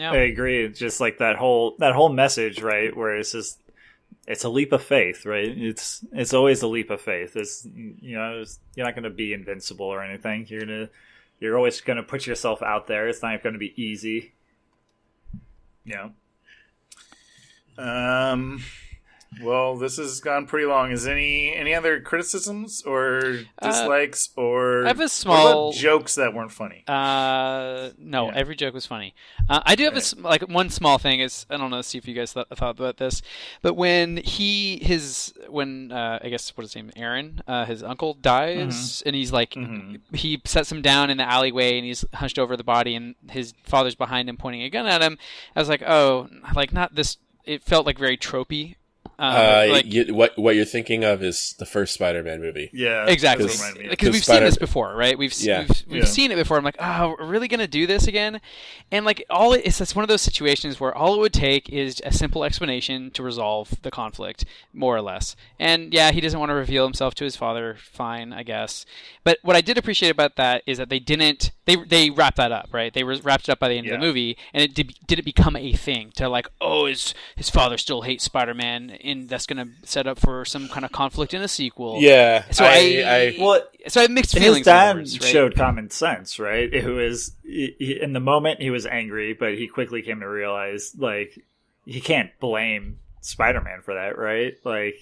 agree. Just like that whole message, right? Where it's just, it's a leap of faith, right? It's always a leap of faith. It's, you're not going to be invincible or anything. You're always going to put yourself out there. It's not going to be easy. Yeah. Well, this has gone pretty long. Is any other criticisms or dislikes or I have a small jokes that weren't funny? No, every joke was funny. I do have one small thing is I don't know. See if you guys thought about this, but when I guess what his name, Aaron, his uncle dies, and he's like he sets him down in the alleyway and he's hunched over the body and his father's behind him pointing a gun at him. I was like, oh, like not this. It felt like very tropey. What you're thinking of is the first Spider-Man movie. Yeah, exactly. Because we've seen this before, right? We've seen it before. I'm like, oh, we're really gonna do this again? And like it's one of those situations where all it would take is a simple explanation to resolve the conflict, more or less. And yeah, he doesn't want to reveal himself to his father. Fine, I guess. But what I did appreciate about that is that they didn't. They wrapped that up, right? They wrapped it up by the end of the movie, and did it become a thing to like, oh, his father still hates Spider-Man, and that's going to set up for some kind of conflict in a sequel. Yeah. So I had mixed feelings. His dad showed common sense, right? It was in the moment he was angry, but he quickly came to realize like he can't blame Spider-Man for that, right? Like.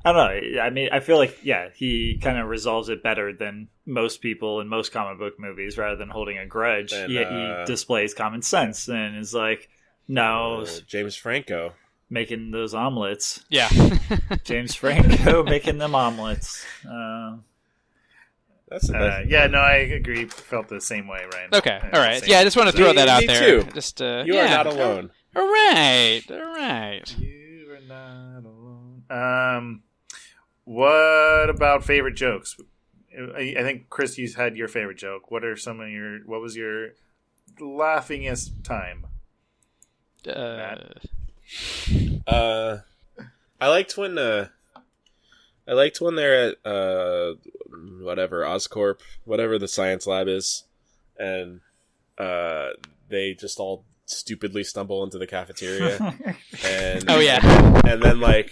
I don't know. I mean, I feel like, he kind of resolves it better than most people in most comic book movies rather than holding a grudge. And, he displays common sense and is like, no. James Franco. Making those omelets. Yeah. James Franco making them omelets. That's the best. I agree. Felt the same way, Ryan. Okay. All right. Yeah, I just want to throw that out there. Too. Just, you are not alone. All right. You are not alone. What about favorite jokes? I think Chris, you had your favorite joke. What was your laughingest time? I liked when they're at whatever Oscorp, whatever the science lab is, and they just all stupidly stumble into the cafeteria, and and then like.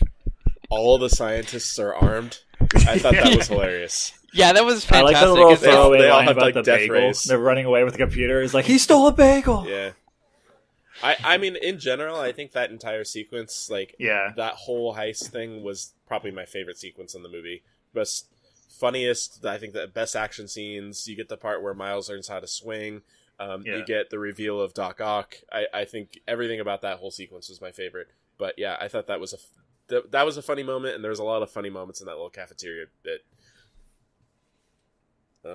All the scientists are armed. I thought that was hilarious. Yeah, that was fantastic. I like the little throwaway they all line have about like the death bagel. rays. They're running away with the computer. He's like, he stole a bagel. Yeah. I mean, in general, I think that entire sequence, that whole heist thing was probably my favorite sequence in the movie. Best, funniest, I think the best action scenes. You get the part where Miles learns how to swing. You get the reveal of Doc Ock. I think everything about that whole sequence was my favorite. But yeah, I thought that was a funny moment, and there was a lot of funny moments in that little cafeteria bit.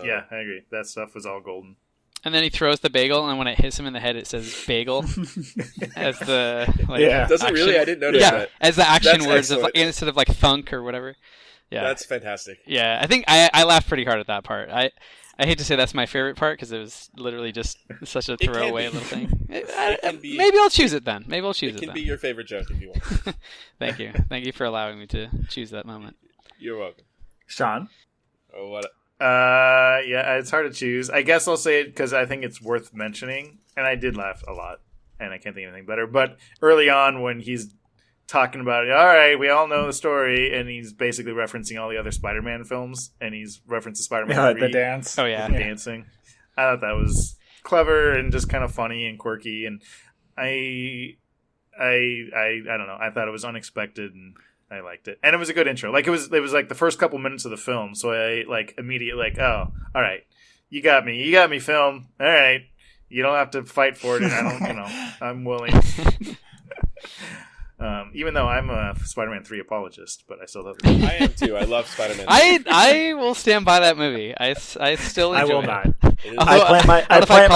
Yeah, I agree. That stuff was all golden. And then he throws the bagel, and when it hits him in the head, it says bagel as the Does it really? I didn't notice that. As the action words instead of like thunk or whatever. Yeah, that's fantastic. Yeah, I think I laughed pretty hard at that part. I hate to say that's my favorite part because it was literally just such a throwaway little thing. Maybe I'll choose it then. It can be your favorite joke if you want. Thank you for allowing me to choose that moment. You're welcome, Sean. Oh, what? It's hard to choose. I guess I'll say it because I think it's worth mentioning, and I did laugh a lot, and I can't think of anything better. But early on, when he's talking about it, all right, we all know the story, and he's basically referencing all the other Spider-Man films, and he's referenced Spider-Man 3. The dance. Oh yeah, dancing. I thought that was clever and just kind of funny and quirky, and I don't know. I thought it was unexpected, and I liked it, and it was a good intro. Like it was like the first couple minutes of the film, so I like immediately like, oh, all right, you got me, film. All right, you don't have to fight for it, and I don't, I'm willing. Even though I'm a Spider-Man 3 apologist, but I still love it. I am too. I love Spider-Man 3. I will stand by that movie. I still enjoy it. I will not. I plant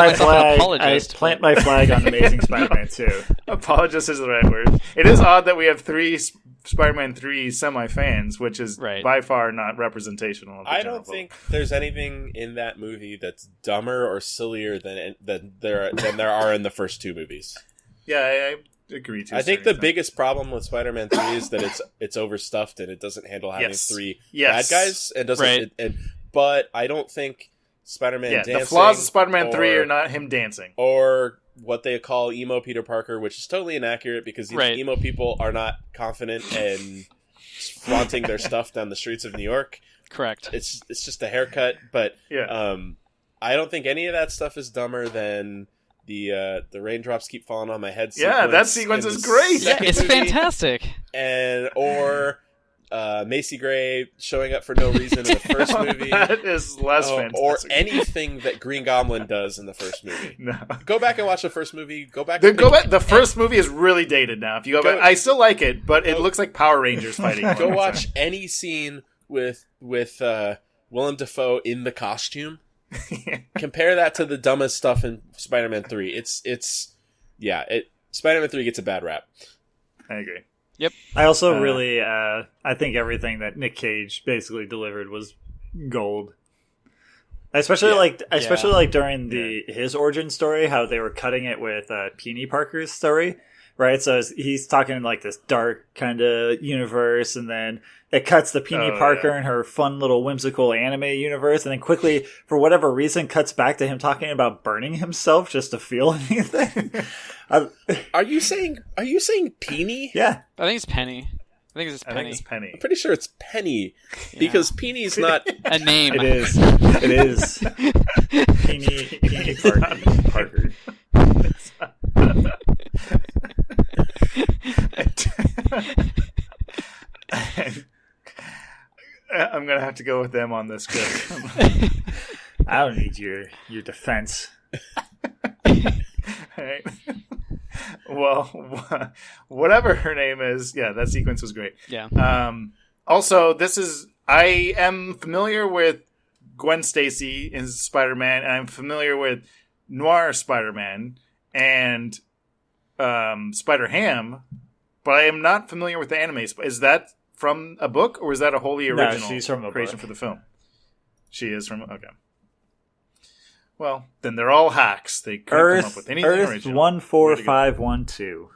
my flag on Amazing Spider-Man 2. Apologist is the right word. It is odd that we have 3 Spider-Man 3 semi-fans, which is by far not representational. Of the I don't think there's anything in that movie that's dumber or sillier than there are in the first 2 movies. Yeah, I agree too. I think the biggest problem with Spider-Man 3 is that it's overstuffed and it doesn't handle having 3 bad guys. It doesn't. But I don't think Spider-Man dancing. The flaws of Spider-Man 3 are not him dancing, or what they call emo Peter Parker, which is totally inaccurate because emo people are not confident and flaunting their stuff down the streets of New York. Correct. It's just a haircut, but I don't think any of that stuff is dumber than the raindrops keep falling on my head sequence. Yeah, that sequence is great. Yeah, it's fantastic. Or Macy Gray showing up for no reason in the first movie. That is less fantastic. Or anything that Green Goblin does in the first movie. No. Go back and watch the first movie. Go back. The first movie is really dated now. If you go back, I still like it, but it looks like Power Rangers fighting. Go watch any scene with Willem Dafoe in the costume. Compare that to the dumbest stuff in Spider-Man 3. Spider-Man 3 gets a bad rap. I agree. Yep. I also really, I think everything that Nick Cage basically delivered was gold. Especially like during his origin story, how they were cutting it with Peony Parker's story, right? So he's talking like this dark kind of universe, and then it cuts to Peony Parker and her fun little whimsical anime universe, and then quickly, for whatever reason, cuts back to him talking about burning himself just to feel anything. Are you saying Peony? Yeah, I think it's Penny. I think it's Penny. I'm pretty sure it's Penny because Peeny's not a name. It is. Peony Parker. I'm gonna have to go with them on this. I don't need your defense. Right. Well, whatever her name is, that sequence was great. Yeah. Also, I am familiar with Gwen Stacy in Spider-Man, and I'm familiar with Noir Spider-Man and Spider-Ham, but I am not familiar with the anime. Is that from a book, or is that a wholly original she's from a creation book. for the film? She is from... Okay. Well, then they're all hacks. They couldn't come up with anything Earth original. 14512.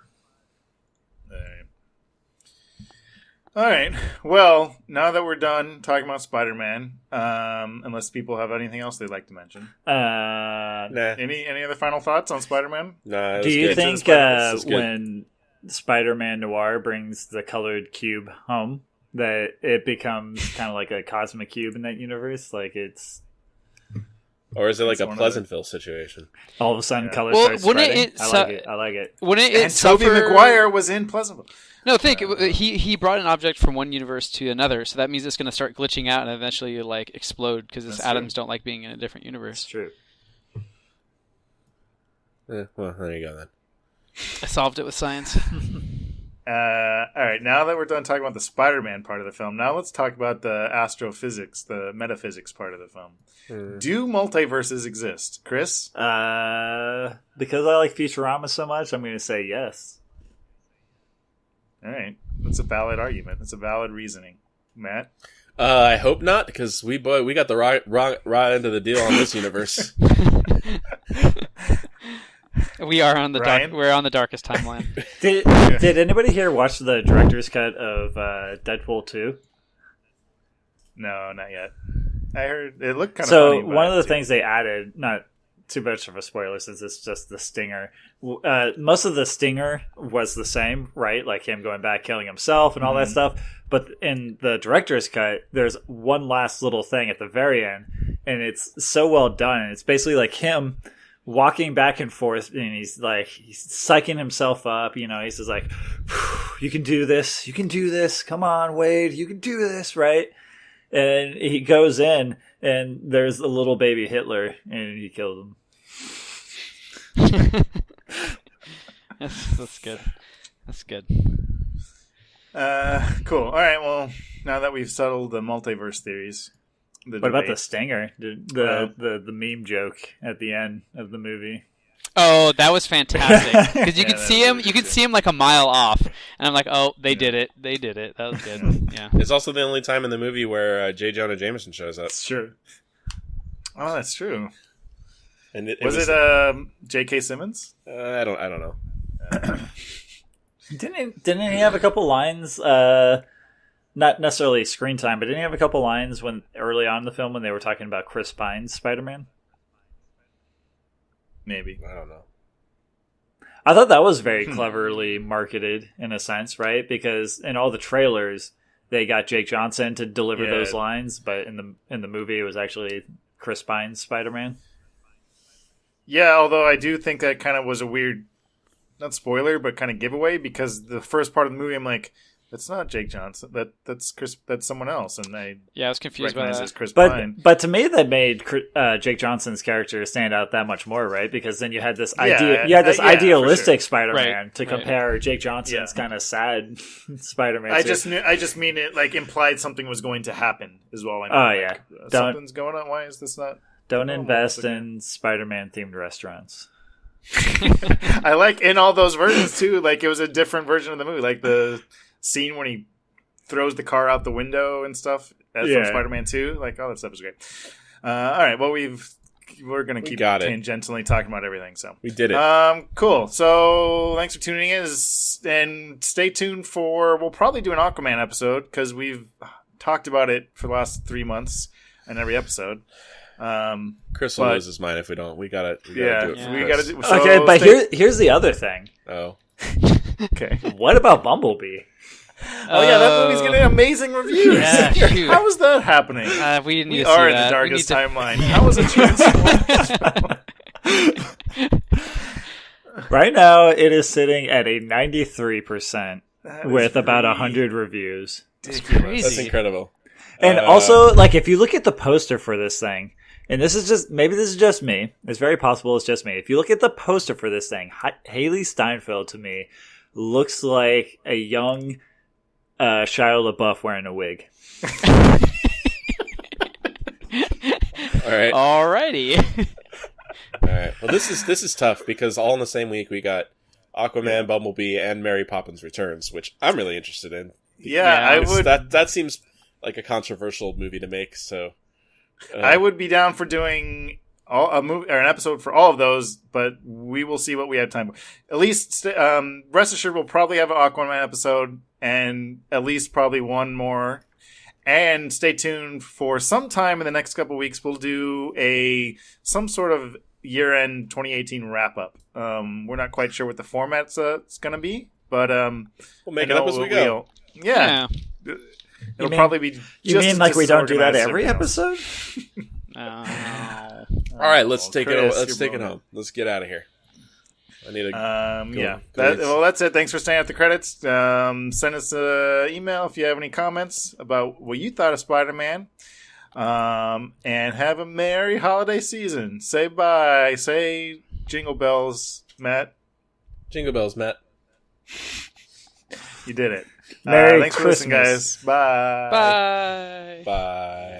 All right. Well, now that we're done talking about Spider-Man, unless people have anything else they'd like to mention. Nah. Any other final thoughts on Spider-Man? Nah. Do you think when Spider-Man Noir brings the colored cube home, that it becomes kind of like a cosmic cube in that universe? Like it's... Or is it like a Pleasantville situation? All of a sudden, color starts spreading. I like it. Wouldn't and Tobey Maguire was in Pleasantville. No, he brought an object from one universe to another, so that means it's going to start glitching out and eventually like explode because its atoms don't like being in a different universe. That's true. Well, there you go then. I solved it with science. All right, now that we're done talking about the Spider-Man part of the film, now let's talk about the astrophysics, the metaphysics part of the film. Do multiverses exist, Chris? Because I like Futurama so much, I'm going to say yes. All right, that's a valid argument. That's a valid reasoning, Matt. I hope not, because we got the right end of the deal on this universe. We are on the dark. We're on the darkest timeline. Did anybody here watch the director's cut of Deadpool 2? No, not yet. I heard it looked kind of funny. So one of the things they added, not too much of a spoiler since it's just the stinger. Most of the stinger was the same, right? Like him going back, killing himself and all that stuff. But in the director's cut, there's one last little thing at the very end, and it's so well done. It's basically like him walking back and forth, and he's psyching himself up. He's just like, you can do this. You can do this. Come on, Wade. You can do this, right? And he goes in, and there's a little baby Hitler, and he kills him. That's good. That's good. Cool. All right, well, now that we've settled the multiverse theories... What about the stinger? The meme joke at the end of the movie? Oh, that was fantastic because you could see him. You could see him like a mile off, and I'm like, "Oh, they did it! They did it! That was good." Yeah. It's also the only time in the movie where J. Jonah Jameson shows up. That's true. Oh, that's true. And was it J.K. Simmons? I don't know. Didn't he have a couple lines? Not necessarily screen time, but didn't he have a couple lines when early on in the film when they were talking about Chris Pine's Spider-Man? Maybe. I don't know. I thought that was very cleverly marketed in a sense, right? Because in all the trailers, they got Jake Johnson to deliver those lines, but in the movie, it was actually Chris Pine's Spider-Man. Yeah, although I do think that kind of was a weird, not spoiler, but kind of giveaway, because the first part of the movie, I'm like, that's not Jake Johnson. That's Chris. That's someone else. And I was confused by that. As Chris Pine. But to me, that made Jake Johnson's character stand out that much more, right? Because then you had this idealistic Spider-Man to compare Jake Johnson's kind of sad Spider-Man. I just mean it like implied something was going to happen as well. Something's going on. Why is this not? Don't invest in Spider-Man themed restaurants. I like in all those versions too. Like it was a different version of the movie. Like the scene when he throws the car out the window and stuff from Spider-Man 2. Like, that stuff is great. All right, well, we're going to keep tangentially talking about everything. So we did it. Cool. So thanks for tuning in. And stay tuned we'll probably do an Aquaman episode because we've talked about it for the last 3 months in every episode. Chris will lose his mind if we don't. We gotta do it. We gotta do. Okay, but here's the other thing. Oh. Okay. What about Bumblebee? Oh yeah, that movie's getting amazing reviews. Yeah, how is that happening? We are in the darkest timeline. How is it transformed? Right now, it is sitting at a 93% with about 100 reviews. That's crazy. That's incredible. And also, like, if you look at the poster for this thing, and this is just me. It's very possible it's just me. If you look at the poster for this thing, Haley Steinfeld to me looks like a young Shia LaBeouf wearing a wig. Alrighty. All right. Well, this is tough because all in the same week we got Aquaman, Bumblebee, and Mary Poppins Returns, which I'm really interested in. I would. That seems like a controversial movie to make. So I would be down for doing a movie or an episode for all of those, but we will see what we have time for. At least, rest assured, we'll probably have an Aquaman episode and at least probably one more. And stay tuned for sometime in the next couple of weeks. We'll do some sort of year-end 2018 wrap-up. We're not quite sure what the format's going to be, but we'll make it up as we go. Yeah. It'll probably be. You mean like we don't do that every episode? All right, let's take it. Let's take it home. Let's get out of here. I need a. That's it. Thanks for staying at the credits. Send us an email if you have any comments about what you thought of Spider-Man. And have a merry holiday season. Say bye. Say jingle bells, Matt. Jingle bells, Matt. You did it. Merry thanks Christmas. for listening, guys. Bye. Bye. Bye.